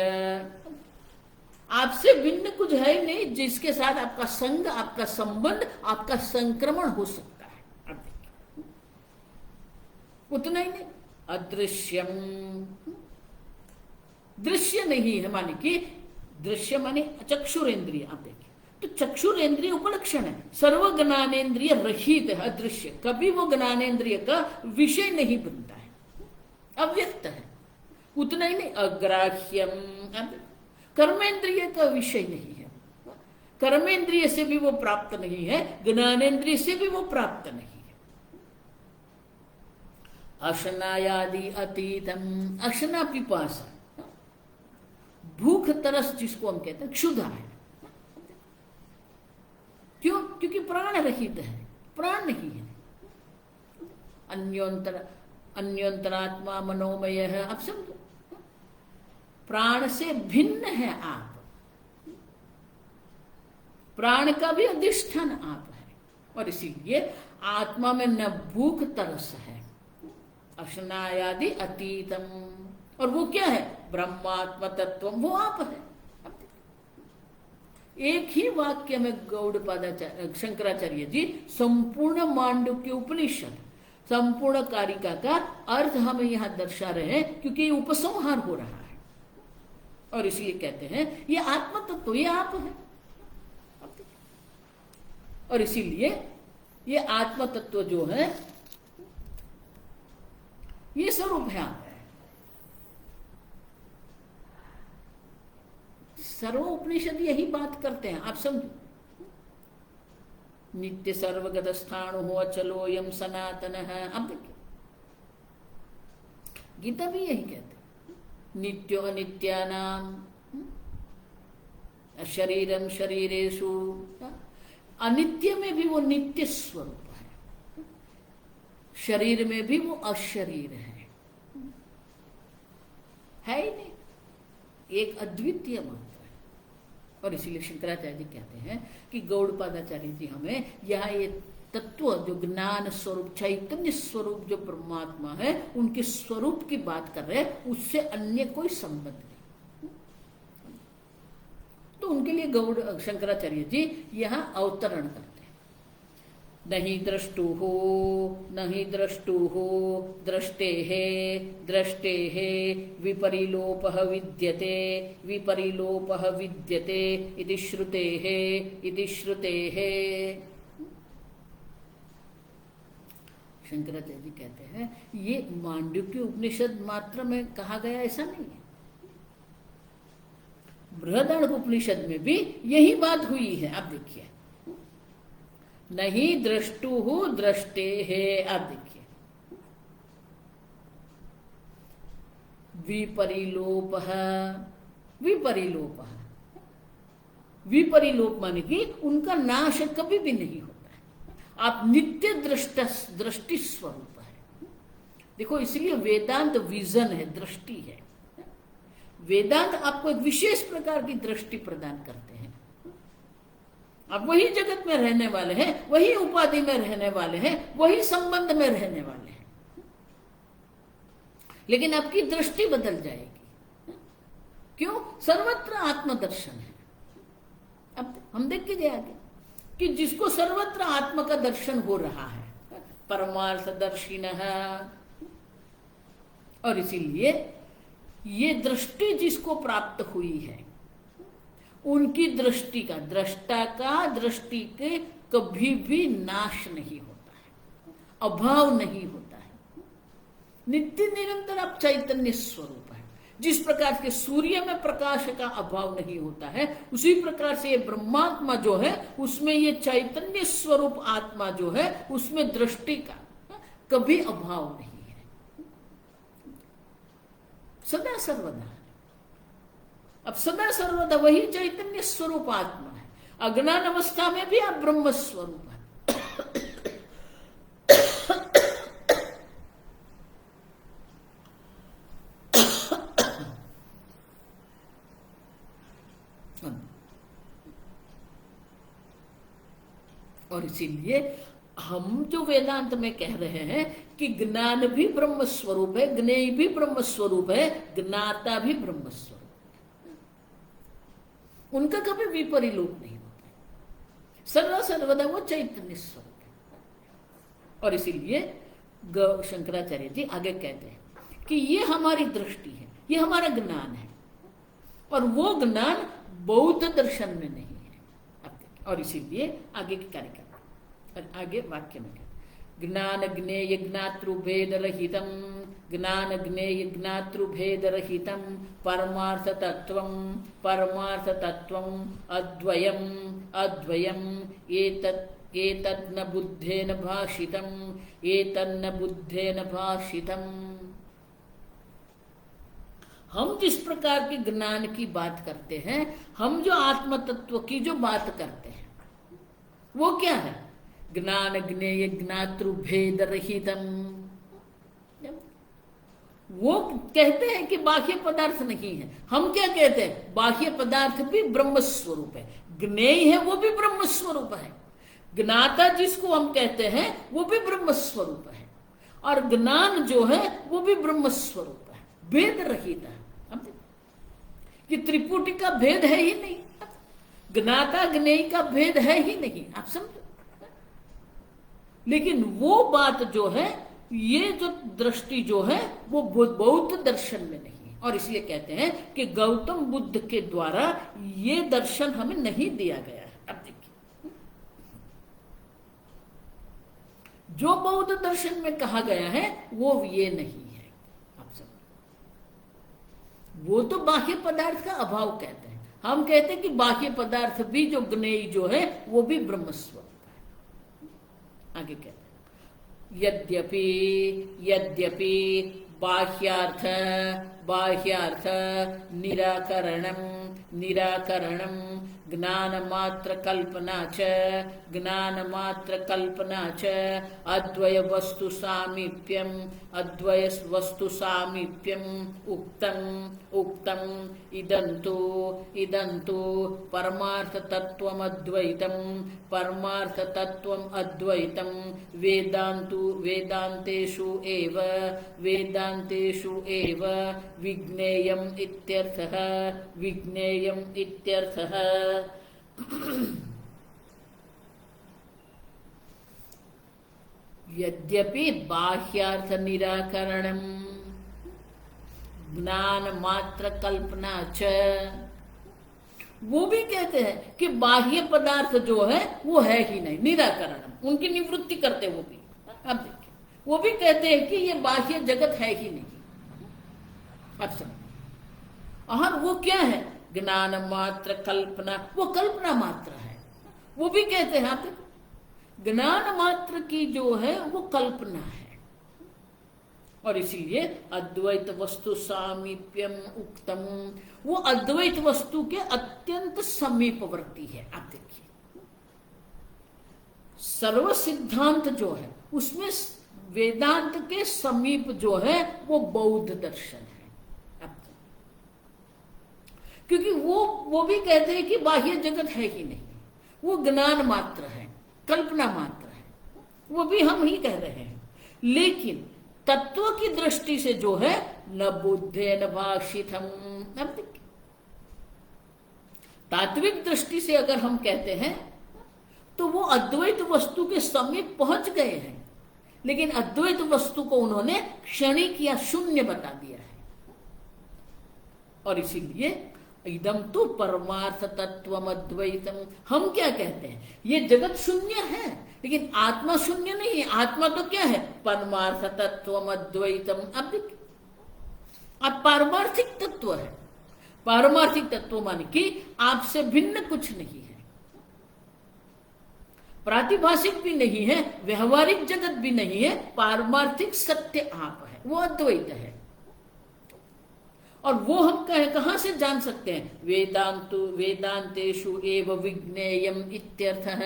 आपसे भिन्न कुछ है ही नहीं जिसके साथ आपका संग, आपका संबंध, आपका संक्रमण हो सकता है। अब देखिए, उतना ही नहीं, अदृश्यम, दृश्य नहीं है, माने कि दृश्य माने चक्षुरेंद्रिय। आप देखिए, तो चक्षुरेंद्रिय उपलक्षण है, सर्व ज्ञानेन्द्रिय रहित है, अदृश्य, कभी वो ज्ञानेन्द्रिय का विषय नहीं बनता है, अव्यक्त है। उतना ही नहीं, अग्राह्यम, कर्मेंद्रिय का विषय नहीं है, कर्मेंद्रिय से भी वो प्राप्त नहीं है, ज्ञानेन्द्रिय से भी वो प्राप्त नहीं है। अशनायादि अतीतम, अशना पिपासा, भूख तरस जिसको हम कहते हैं, क्षुधा है। क्यों? क्योंकि प्राण रहित है, प्राण नहीं है। अन्योंतर अन्योंतरात्मा मनोमय है। आप समझो, प्राण से भिन्न है आप, प्राण का भी अधिष्ठान आप है। और इसीलिए आत्मा में न भूख तरस है, अशनायादि अतीतम। और वो क्या है? ब्रह्मात्म तत्व, वो आप है। एक ही वाक्य में गौड़पादाचार्य शंकराचार्य जी संपूर्ण मांडुक्य उपनिषद, संपूर्ण कारिका का अर्थ हमें यहां दर्शा रहे हैं, क्योंकि ये उपसंहार हो रहा है। और इसलिए कहते हैं ये आत्मा तत्व, ये आप है। और इसीलिए ये आत्मा तत्व जो है ये स्वरूप है आप है। सर्व उपनिषद यही बात करते हैं, आप समझो। नित्य सर्वगत स्थान हो अचलो यम सनातन है। अब देखिए गीता भी यही कहते हैं, नित्यो अनित्यानाम शरीरम शरीरेषु। अनित्य में भी वो नित्य स्वरूप है, शरीर में भी वो अशरीर है ही नहीं, एक अद्वितीय मंत्र है। और इसीलिए शंकराचार्य जी कहते हैं कि गौड़पादाचार्य जी हमें यहाँ ये तत्व जो ज्ञान स्वरूप चैतन्य स्वरूप जो परमात्मा है उनके स्वरूप की बात कर रहे हैं, उससे अन्य कोई संबंध नहीं। तो उनके लिए गौड़ शंकराचार्य जी यहाँ अवतरण करते हैं, नहीं द्रष्टु हो नहीं द्रष्टु हो दृष्टे है विपरिलोप विद्यते विपरिलोप विद्यते इति श्रुते है। शंकराचार्य जी कहते हैं ये मांडुक्य उपनिषद मात्र में कहा गया ऐसा नहीं है, बृहदारण्यक उपनिषद में भी यही बात हुई है। आप देखिए, नहीं द्रष्टु दृष्टे है। आप देखिए, विपरिलोप विपरिलोप विपरिलोप माने कि उनका नाश कभी भी नहीं होता है। आप नित्य दृष्टि स्वरूप है। देखो इसलिए वेदांत विजन है, दृष्टि है। वेदांत आपको एक विशेष प्रकार की दृष्टि प्रदान करते हैं। आप वही जगत में रहने वाले हैं, वही उपाधि में रहने वाले हैं, वही संबंध में रहने वाले हैं, लेकिन आपकी दृष्टि बदल जाएगी। क्यों? सर्वत्र आत्मदर्शन है। अब हम देख के आगे कि जिसको सर्वत्र आत्मा का दर्शन हो रहा है, परमार्थ दर्शिन है। और इसीलिए ये दृष्टि जिसको प्राप्त हुई है, उनकी दृष्टि का, दृष्टा का दृष्टि के कभी भी नाश नहीं होता है, अभाव नहीं होता है। नित्य निरंतर आप चैतन्य स्वरूप है। जिस प्रकार के सूर्य में प्रकाश का अभाव नहीं होता है, उसी प्रकार से ये ब्रह्मात्मा जो है उसमें ये चैतन्य स्वरूप आत्मा जो है उसमें दृष्टि का कभी अभाव नहीं है, सदा सर्वदा। अब सदा सर्वदा वही चैतन्य स्वरूप आत्मा है। अज्ञान अवस्था में भी आप ब्रह्म स्वरूप है। और इसीलिए हम जो वेदांत में कह रहे हैं कि ज्ञान भी ब्रह्म स्वरूप है, ज्ञेय भी ब्रह्म स्वरूप है, ज्ञाता भी ब्रह्म स्वरूप, उनका कभी विपरिलोप नहीं होता है। सर्वदा सर्वदा वो चैतन्य स्वरूप है। और इसीलिए शंकराचार्य जी आगे कहते हैं कि ये हमारी दृष्टि है, ये हमारा ज्ञान है, और वो ज्ञान बौद्ध दर्शन में नहीं है। और इसीलिए आगे की कार्य और आगे वाक्य में ज्ञान ज्ञेय ज्ञातृभेद रहितम, ज्ञान ज्ञेय ज्ञातृभेद रहितम परमार्थ तत्वम, परमार्थ तत्वम अद्वयम, अद्वयम एतत् न बुद्धेन भाषितम, एतन्न बुद्धेन भाषितम। हम जिस प्रकार के ज्ञान की बात करते हैं, हम जो आत्म तत्व की जो बात करते हैं वो क्या है? ज्ञान ज्ञेय ज्ञातृभेद रहितम। वो कहते हैं कि बाह्य पदार्थ नहीं है। हम क्या कहते हैं? बाह्य पदार्थ भी ब्रह्म स्वरूप है, ज्ञेय है वो भी ब्रह्म स्वरूप है, ज्ञाता जिसको हम कहते हैं वो भी ब्रह्म स्वरूप है, और ज्ञान जो है वो भी ब्रह्म स्वरूप है, भेद रहित है। कि त्रिपुटी का भेद है ही नहीं, ज्ञाता ज्ञेय का भेद है ही नहीं, आप समझो। लेकिन वो बात जो है, ये जो दृष्टि जो है वो बौद्ध दर्शन में नहीं है, और इसलिए कहते हैं कि गौतम बुद्ध के द्वारा ये दर्शन हमें नहीं दिया गया है। अब देखिए, जो बौद्ध दर्शन में कहा गया है वो ये नहीं है, आप समझो। वो तो बाह्य पदार्थ का अभाव कहते हैं, हम कहते हैं कि बाह्य पदार्थ भी जो ज्ञेय जो है वो भी ब्रह्म स्वरूप है। आगे कहते हैं, यद्यपि यद्यपि बाह्यार्थ बाह्यार्थ निराकरणं निराकरणं ज्ञानमात्र कल्पना च अद्वय वस्तु सामीप्यम अद्वय वस्तु सामीप्यम उक्तम इदंतु परमार्थ तत्वम अद्वैतम वेदांतेषु एव विज्ञेयम् इत्यर्थः। यद्यपि बाह्यार्थ निराकरणं ज्ञान मात्र कल्पना च, वो भी कहते हैं कि बाह्य पदार्थ जो है वो है ही नहीं, निराकरणम, उनकी निवृत्ति करते वो भी। अब देखिए, वो भी कहते हैं कि ये बाह्य जगत है ही नहीं। अच्छा, और वो क्या है? ज्ञान मात्र कल्पना, वो कल्पना मात्र है। वो भी कहते हैं, आप ज्ञान मात्र की जो है वो कल्पना है, और इसीलिए अद्वैत वस्तु सामीप्यम उक्तम, वो अद्वैत वस्तु के अत्यंत समीपवर्ती है। आप देखिए, सर्व सिद्धांत जो है उसमें वेदांत के समीप जो है वो बौद्ध दर्शन है। क्योंकि वो भी कहते हैं कि बाह्य जगत है ही नहीं, वो ज्ञान मात्र है, कल्पना मात्र है, वो भी हम ही कह रहे हैं। लेकिन तत्व की दृष्टि से जो है न बुद्धे न भाषितम, तात्विक दृष्टि से अगर हम कहते हैं तो वो अद्वैत वस्तु के समीप पहुंच गए हैं, लेकिन अद्वैत वस्तु को उन्होंने क्षणिक या शून्य बता दिया है। और इसीलिए इदम तो परमार्थ तत्वम अद्वैतम, हम क्या कहते हैं? ये जगत शून्य है, लेकिन आत्मा शून्य नहीं है। आत्मा तो क्या है? परमार्थ तत्वम अद्वैतम। अब पारमार्थिक तत्व है। पारमार्थिक तत्व माने कि आपसे भिन्न कुछ नहीं है, प्रातिभाषिक भी नहीं है, व्यवहारिक जगत भी नहीं है, पारमार्थिक सत्य आप है, वो अद्वैत है। और वो हम कहां से जान सकते हैं? वेदांतेषु एव विज्ञेयम् इत्यर्थः।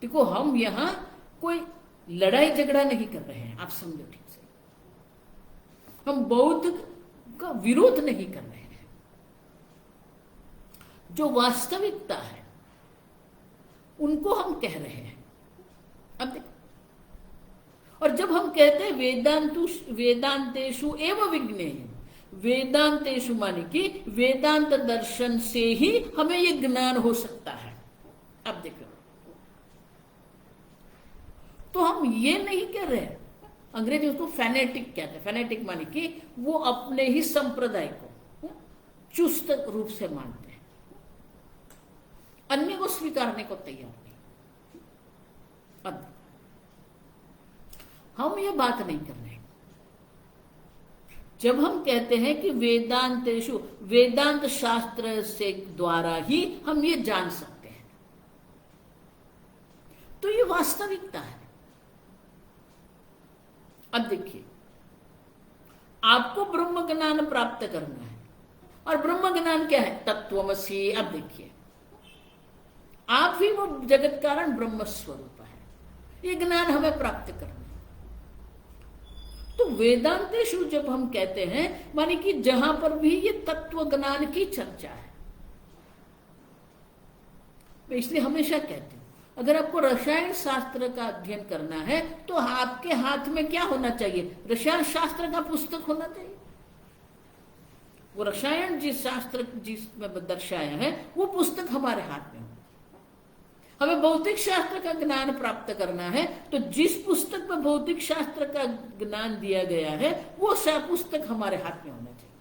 देखो, हम यहां कोई लड़ाई झगड़ा नहीं कर रहे हैं, आप समझो ठीक से। हम बौद्ध का विरोध नहीं कर रहे हैं। जो वास्तविकता है उनको हम कह रहे हैं। अब देखो, और जब हम कहते हैं वेदांतेषु एवं विज्ञेय, वेदांतेषु माने कि वेदांत दर्शन से ही हमें ये ज्ञान हो सकता है। अब देखो, तो हम ये नहीं कह रहे हैं, अंग्रेजी उसको फैनेटिक कहते हैं। फैनेटिक माने कि वो अपने ही संप्रदाय को चुस्त रूप से मानते हैं, अन्य को स्वीकारने को तैयार नहीं। अब हम ये बात नहीं कर रहे। जब हम कहते हैं कि वेदांतेषु, वेदांत शास्त्र से द्वारा ही हम ये जान सकते हैं, तो ये वास्तविकता है। अब देखिए, आपको ब्रह्म ज्ञान प्राप्त करना है, और ब्रह्म ज्ञान क्या है? तत्वमसि। अब देखिए, आप ही वो जगत कारण ब्रह्म स्वरूप है, ये ज्ञान हमें प्राप्त करना। तो वेदांतेषु जब हम कहते हैं माने कि जहां पर भी ये तत्व ज्ञान की चर्चा है, मैं इसलिए हमेशा कहती हूं अगर आपको रसायन शास्त्र का अध्ययन करना है तो आपके हाथ में क्या होना चाहिए, रसायन शास्त्र का पुस्तक होना चाहिए। वो रसायन जिस शास्त्र जिसमें दर्शाया है वो पुस्तक हमारे हाथ में हो। हमें भौतिक शास्त्र का ज्ञान प्राप्त करना है तो जिस पुस्तक में भौतिक शास्त्र का ज्ञान दिया गया है वो पुस्तक हमारे हाथ में होना चाहिए।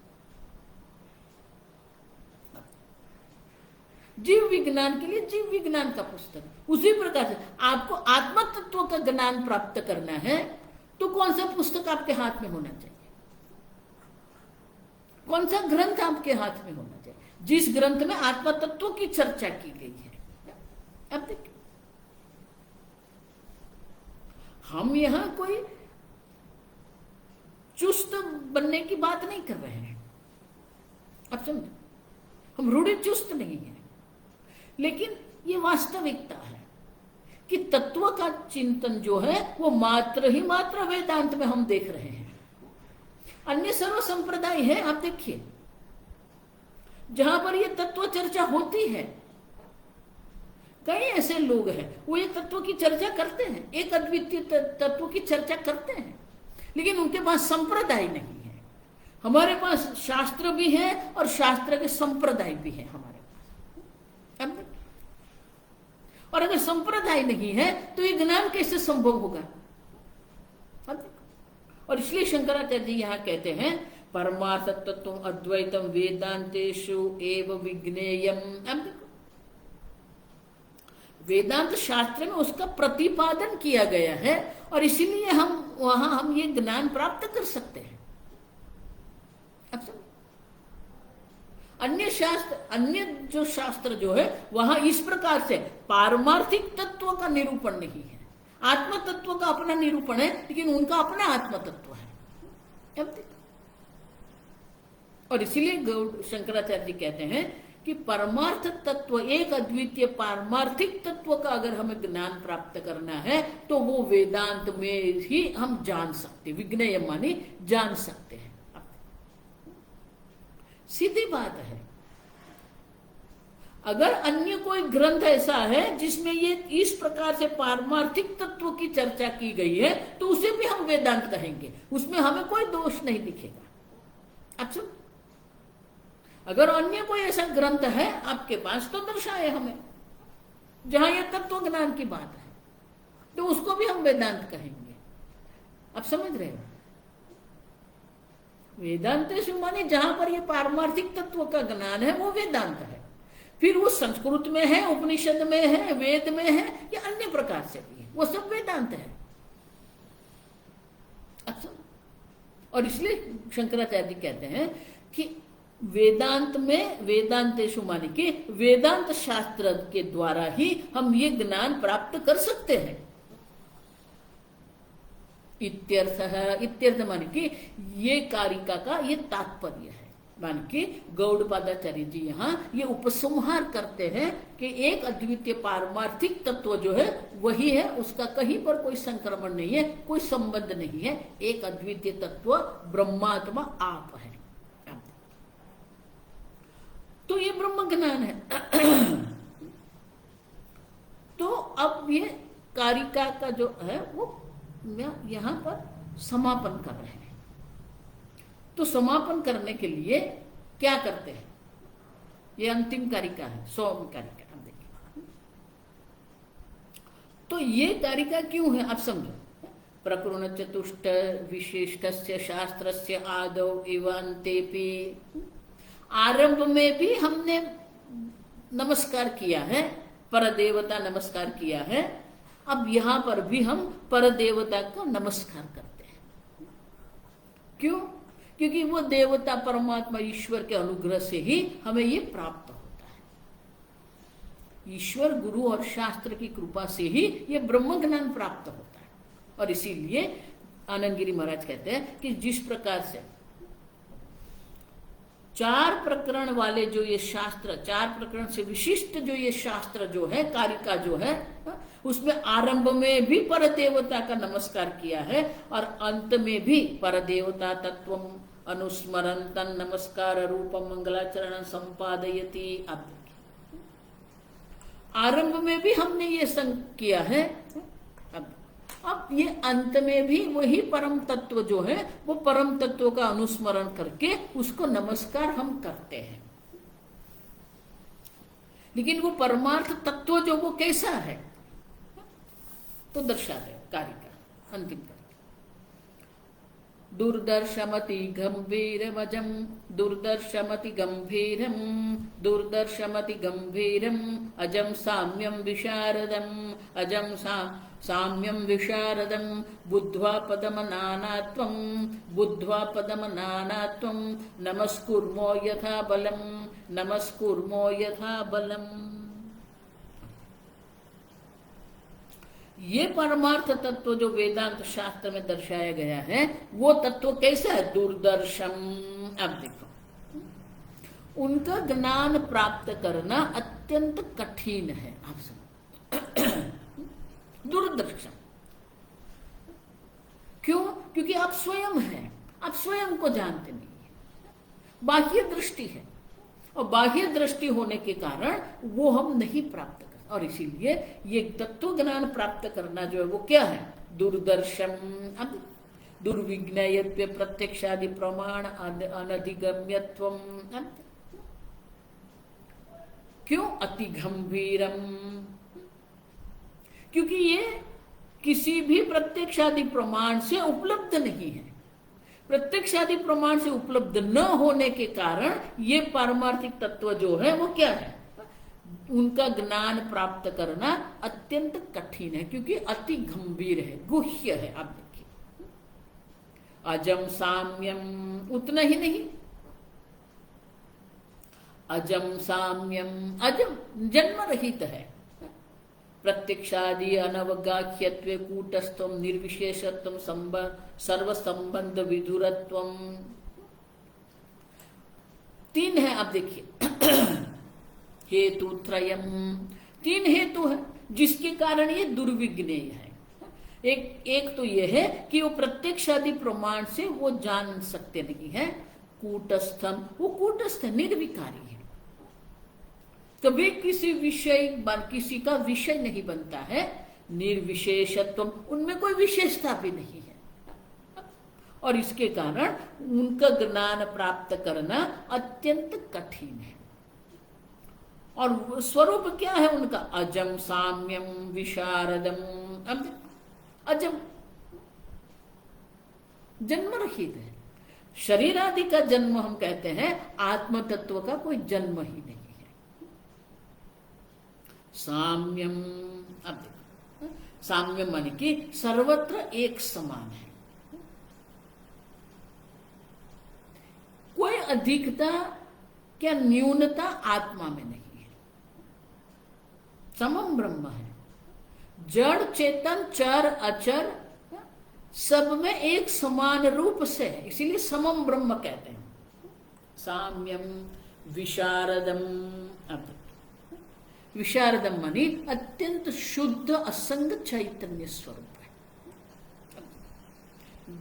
जीव विज्ञान के लिए जीव विज्ञान का पुस्तक। उसी प्रकार से आपको आत्म तत्व का ज्ञान प्राप्त करना है तो कौन सा पुस्तक आपके हाथ में होना चाहिए, कौन सा ग्रंथ आपके हाथ में होना चाहिए, जिस ग्रंथ में आत्म तत्व की चर्चा की गई है। अब देखिए हम यहां कोई चुस्त बनने की बात नहीं कर रहे हैं, अब समझो, हम रूढ़ि चुस्त नहीं है, लेकिन ये वास्तविकता है कि तत्व का चिंतन जो है वो मात्र ही मात्र वेदांत में हम देख रहे हैं। अन्य सर्व संप्रदाय है, आप देखिए जहां पर ये तत्व चर्चा होती है कई ऐसे लोग हैं वो ये तत्व की चर्चा करते हैं, एक अद्वितीय तत्व की चर्चा करते हैं, लेकिन उनके पास संप्रदाय नहीं है। हमारे पास शास्त्र भी है और शास्त्र के संप्रदाय भी है हमारे पास। और अगर संप्रदाय नहीं है तो ये ज्ञान कैसे संभव होगा। और इसलिए शंकराचार्य जी यहां कहते हैं परमार्थ तत्व अद्वैतम वेदांतेषु एव विज्ञेयम। वेदांत शास्त्र में उसका प्रतिपादन किया गया है और इसीलिए हम ये ज्ञान प्राप्त कर सकते हैं। अन्य जो शास्त्र जो है वहां इस प्रकार से पारमार्थिक तत्व का निरूपण नहीं है, आत्म तत्व का अपना निरूपण है, लेकिन उनका अपना आत्म तत्व है। और इसीलिए शंकराचार्य जी कहते हैं कि परमार्थ तत्व, एक अद्वितीय पारमार्थिक तत्व का अगर हमें ज्ञान प्राप्त करना है तो वो वेदांत में ही हम जान सकते, विज्ञेय माने जान सकते हैं। सीधी बात है, अगर अन्य कोई ग्रंथ ऐसा है जिसमें ये इस प्रकार से पारमार्थिक तत्व की चर्चा की गई है तो उसे भी हम वेदांत कहेंगे, उसमें हमें कोई दोष नहीं दिखेगा। अच्छा, अगर अन्य कोई ऐसा ग्रंथ है आपके पास तो दर्शाए हमें जहां यह तत्व ज्ञान की बात है तो उसको भी हम वेदांत कहेंगे। आप समझ रहे हो, वेदांत माने जहां पर यह पारमार्थिक तत्व का ज्ञान है वो वेदांत है। फिर वो संस्कृत में है, उपनिषद में है, वेद में है या अन्य प्रकार से भी है, वो सब वेदांत है। अच्छा, और इसलिए शंकराचार्य जी कहते हैं कि वेदांत में वेदांतेषु माने कि वेदांत शास्त्र के द्वारा ही हम ये ज्ञान प्राप्त कर सकते हैं। इत्यर्थ माने कि ये कारिका का ये तात्पर्य है। मान के गौड़पादाचार्य जी यहाँ ये उपसंहार करते हैं कि एक अद्वितीय पारमार्थिक तत्व जो है वही है, उसका कहीं पर कोई संक्रमण नहीं है, कोई संबंध नहीं है। एक अद्वितीय तत्व ब्रह्मात्मा आप है। तो ये ब्रह्म ज्ञान है। तो अब ये कारिका का जो है वो यहां पर समापन कर रहे हैं। तो समापन करने के लिए क्या करते हैं, ये अंतिम कारिका है, 100वीं कारिका। देखिए तो ये कारिका क्यों है आप समझो। प्रकरण चतुष्ट विशिष्टस्य शास्त्रस्य आदौ एव अंतेपि, आरंभ में भी हमने नमस्कार किया है, परदेवता नमस्कार किया है। अब यहां पर भी हम परदेवता का नमस्कार करते हैं। क्यों? क्योंकि वो देवता परमात्मा ईश्वर के अनुग्रह से ही हमें ये प्राप्त होता है। ईश्वर, गुरु और शास्त्र की कृपा से ही ये ब्रह्म ज्ञान प्राप्त होता है। और इसीलिए आनंद गिरी महाराज कहते हैं कि जिस प्रकार से चार प्रकरण वाले जो ये शास्त्र, चार प्रकरण से विशिष्ट जो ये शास्त्र जो है, कारिका जो है, उसमें आरंभ में भी परदेवता का नमस्कार किया है और अंत में भी परदेवता तत्वम अनुस्मरण तन नमस्कार रूप मंगलाचरण संपादयति। अब आरंभ में भी हमने ये संग किया है, अब ये अंत में भी वही परम तत्व जो है, वो परम तत्व का अनुस्मरण करके उसको नमस्कार हम करते हैं। लेकिन वो परमार्थ तत्व जो वो कैसा है तो दर्शा है कारिका अंतिम कर। दुर्दर्शमति गंभीरमजम दुर्दर्शमति गंभीरम दुर्दर्शमति गंभीरम अजम साम्यम विशारदम अजम साम्यम विशारदम बुद्ध्वा पदम नानात्वम बुद्ध्वा पदम नानात्वम नमस्कुर्मो यथा बलम नमस्कुर्मो यथा बलम। ये परमार्थ तत्व जो वेदांत शास्त्र में दर्शाया गया है वो तत्व कैसा है? दुर्दर्शम। अब देखो, उनका ज्ञान प्राप्त करना अत्यंत कठिन है। आप सुनो, दुर्दर्शम क्यों? क्योंकि आप स्वयं हैं, आप स्वयं को जानते नहीं है, बाह्य दृष्टि है और बाह्य दृष्टि होने के कारण वो हम नहीं प्राप्त कर, और इसीलिए ये तत्व ज्ञान प्राप्त करना जो है वो क्या है? दुर्दर्शम। अब दुर्विज्ञेयत्व प्रत्यक्षादि प्रमाण अनधिगम्यत्वम। क्यों? अति गंभीरम, क्योंकि ये किसी भी प्रत्यक्षादि प्रमाण से उपलब्ध नहीं है। प्रत्यक्षादि प्रमाण से उपलब्ध न होने के कारण ये पारमार्थिक तत्व जो है वो क्या है? उनका ज्ञान प्राप्त करना अत्यंत कठिन है, क्योंकि अति गंभीर है, गुह्य है। आप देखिए, अजम साम्यम, उतना ही नहीं, अजम साम्यम, अजम जन्म रहित है, प्रत्यक्षादि अनवगाह्यत्वे कूटस्थम निर्विशेषत्वम सर्व संबंध विधुरत्वम। तीन है। आप देखिए, हेतु त्रयम, तीन हेतु है जिसके कारण ये दुर्विज्ञेय है। एक तो ये है कि वो प्रत्यक्षादि प्रमाण से वो जान सकते नहीं है। कूटस्थम, वो कूटस्थ निर्विकारी है, कभी किसी किसी का विषय नहीं बनता है। निर्विशेषत्व, उनमें कोई विशेषता भी नहीं है, और इसके कारण उनका ज्ञान प्राप्त करना अत्यंत कठिन है। और स्वरूप क्या है उनका? अजम साम्यम विशारदम। अजम, जन्म रहित है। शरीर आदि का जन्म हम कहते हैं, आत्म तत्व का कोई जन्म ही नहीं है। साम्यम, अब देखो, साम्यम माने कि सर्वत्र एक समान है, कोई अधिकता क्या न्यूनता आत्मा में नहीं है। समम ब्रह्म है, जड़ चेतन चर अचर सब में एक समान रूप से है, इसीलिए समम ब्रह्म कहते हैं। साम्यम विशारदम। अब विशारदम मानी अत्यंत शुद्ध असंग चैतन्य स्वरूप है।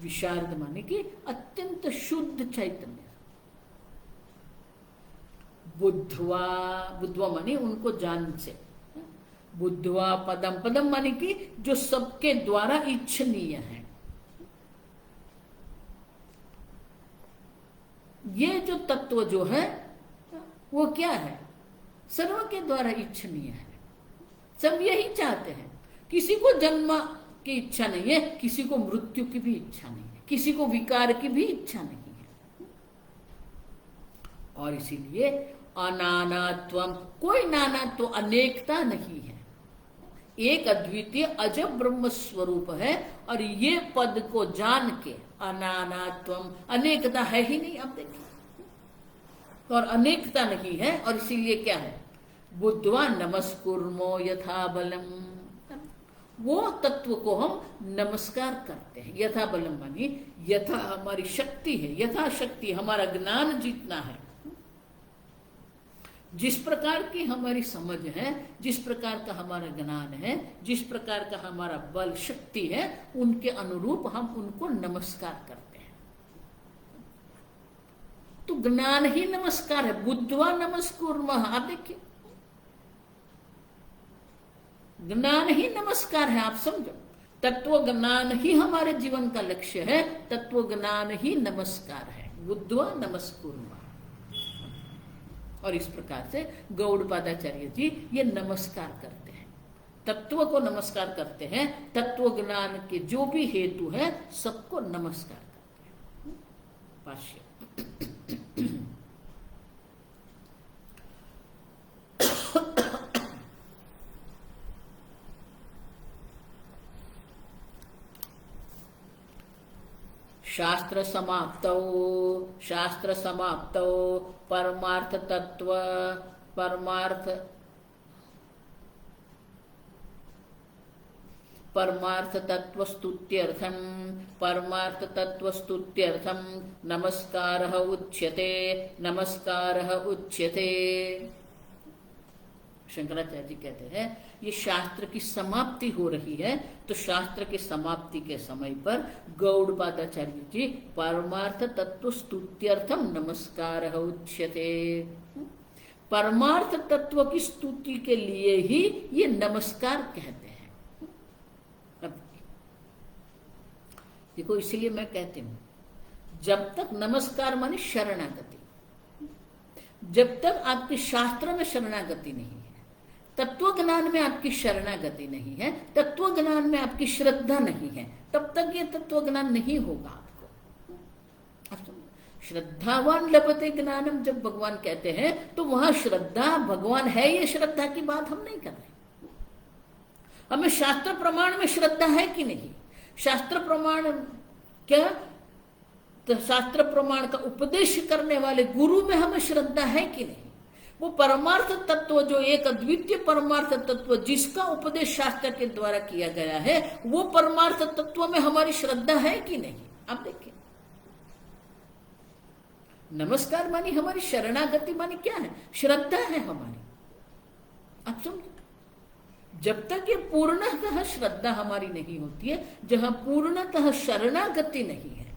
विशारद माने कि अत्यंत शुद्ध चैतन्य। बुद्धवा, बुद्धवा मानी उनको जान से, बुद्धवा पदम, पदम माने कि जो सबके द्वारा इच्छनीय है। ये जो तत्व जो है वो क्या है? सर्व के द्वारा इच्छनीय है, सब यही चाहते हैं। किसी को जन्म की इच्छा नहीं है, किसी को मृत्यु की भी इच्छा नहीं है, किसी को विकार की भी इच्छा नहीं है। और इसीलिए अनानात्वम, कोई नानात्व, अनेकता नहीं है, एक अद्वितीय अजब ब्रह्म स्वरूप है। और ये पद को जान के अनानात्वम, अनेकता है ही नहीं। अब देखिए, और अनेकता नहीं है, और इसीलिए क्या है? बुद्धवा नमस्कुर्मो यथा बलम, वो तत्व को हम नमस्कार करते हैं। यथा बलम मानी यथा हमारी शक्ति है, यथा शक्ति हमारा ज्ञान जितना है जिस प्रकार की हमारी समझ है, जिस प्रकार का हमारा ज्ञान है, जिस प्रकार का हमारा बल शक्ति है, उनके अनुरूप हम उनको नमस्कार करते हैं। तो ज्ञान ही नमस्कार है। बुद्धवा नमस्कुर्मः, आप देखिए, ज्ञान ही नमस्कार है। आप समझो, तत्व ज्ञान ही हमारे जीवन का लक्ष्य है, तत्व ज्ञान ही नमस्कार है। बुद्धवा नमस्कुर्मः। और इस प्रकार से गौड़पादाचार्य जी ये नमस्कार करते हैं, तत्व को नमस्कार करते हैं, तत्व ज्ञान के जो भी हेतु है सबको नमस्कार करते हैं। भाष्य। शास्त्र समाप्तौ परमार्थ तत्व स्तुत्यर्थम नमस्कारः उच्यते। शंकराचार्य जी कहते हैं ये शास्त्र की समाप्ति हो रही है, तो शास्त्र की समाप्ति के समय पर गौड़पादाचार्य जी परमार्थ तत्व स्तुत्यर्थम नमस्कारः उच्यते। परमार्थ तत्व की स्तुति के लिए ही ये नमस्कार कहते हैं। अब देखो, इसलिए मैं कहती हूं, जब तक नमस्कार माने शरणागति, जब तक आपके शास्त्र में शरणागति नहीं है, तत्व ज्ञान में आपकी शरणागति नहीं है, तत्व ज्ञान में आपकी श्रद्धा नहीं है, तब तक ये तत्व ज्ञान नहीं होगा आपको। श्रद्धावान लभते ज्ञानम जब भगवान कहते हैं, तो वहां श्रद्धा भगवान है, ये श्रद्धा की बात हम नहीं कर रहे। हमें शास्त्र प्रमाण में श्रद्धा है कि नहीं? शास्त्र प्रमाण क्या? तो शास्त्र प्रमाण का उपदेश करने वाले गुरु में हमें श्रद्धा है कि नहीं? वो परमार्थ तत्व, जो एक अद्वितीय परमार्थ तत्व जिसका उपदेश शास्त्र के द्वारा किया गया है, वो परमार्थ तत्व में हमारी श्रद्धा है कि नहीं? आप देखिए, नमस्कार मानी हमारी शरणागति मानी क्या है? श्रद्धा है हमारी। आप समझो, जब तक ये पूर्णतः श्रद्धा हमारी नहीं होती है, जहां पूर्णतः शरणागति नहीं है।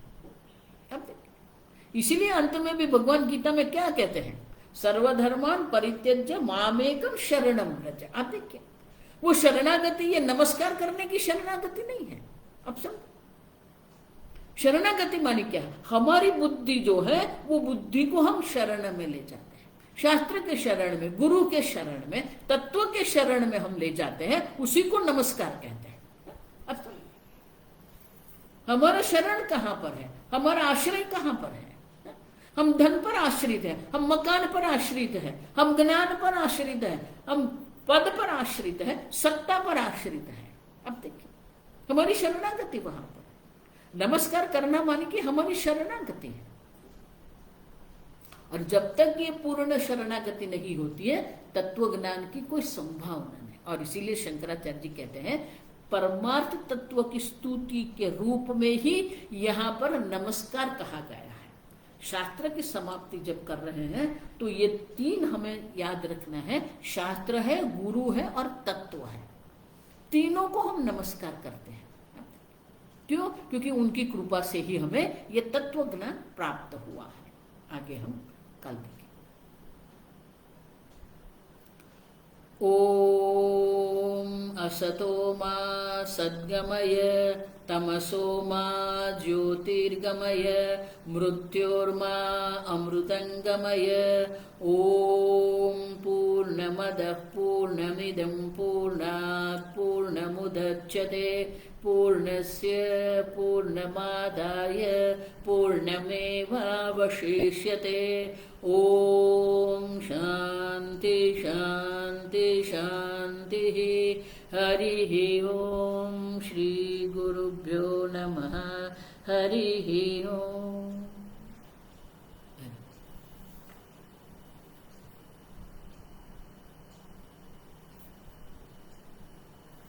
अब देखिए, इसीलिए अंत में भी भगवान गीता में क्या कहते हैं? सर्वधर्मान परित्यज्य मामेकम शरणम व्रज। आप देखिए, वो शरणागति ये नमस्कार करने की शरणागति नहीं है। अब समझो, शरणागति मानी क्या है? हमारी बुद्धि जो है, वो बुद्धि को हम शरण में ले जाते हैं, शास्त्र के शरण में, गुरु के शरण में, तत्व के शरण में हम ले जाते हैं, उसी को नमस्कार कहते हैं। अब हमारा शरण कहां पर है? हमारा आश्रय कहां पर है? हम धन पर आश्रित है, हम मकान पर आश्रित है, हम ज्ञान पर आश्रित है, हम पद पर आश्रित है, सत्ता पर आश्रित है। अब देखिए, हमारी शरणागति वहां पर। नमस्कार करना माने कि हमारी शरणागति है। और जब तक ये पूर्ण शरणागति नहीं होती है, तत्व ज्ञान की कोई संभावना नहीं। और इसीलिए शंकराचार्य जी कहते हैं, परमार्थ तत्व की स्तुति के रूप में ही यहां पर नमस्कार कहा गया है। शास्त्र की समाप्ति जब कर रहे हैं, तो ये तीन हमें याद रखना है, शास्त्र है, गुरु है और तत्व है। तीनों को हम नमस्कार करते हैं। क्यों? क्योंकि उनकी कृपा से ही हमें ये तत्व ज्ञान प्राप्त हुआ है। आगे हम कल देखेंगे। ओम असतो मा सद्गमय तमसो मा ज्योतिर्गमय मृत्योर्मा अमृतंगमय। ओम पूर्णमदः पूर्णमिदं पूर्णात् पूर्णमुदच्यते पूर्णस्य पूर्णमादाय पूर्णमेवावशिष्यते। ओम शांति शांति शांति। हरिः ओम। श्री गुरुभ्यो नमः। हरिः ओम।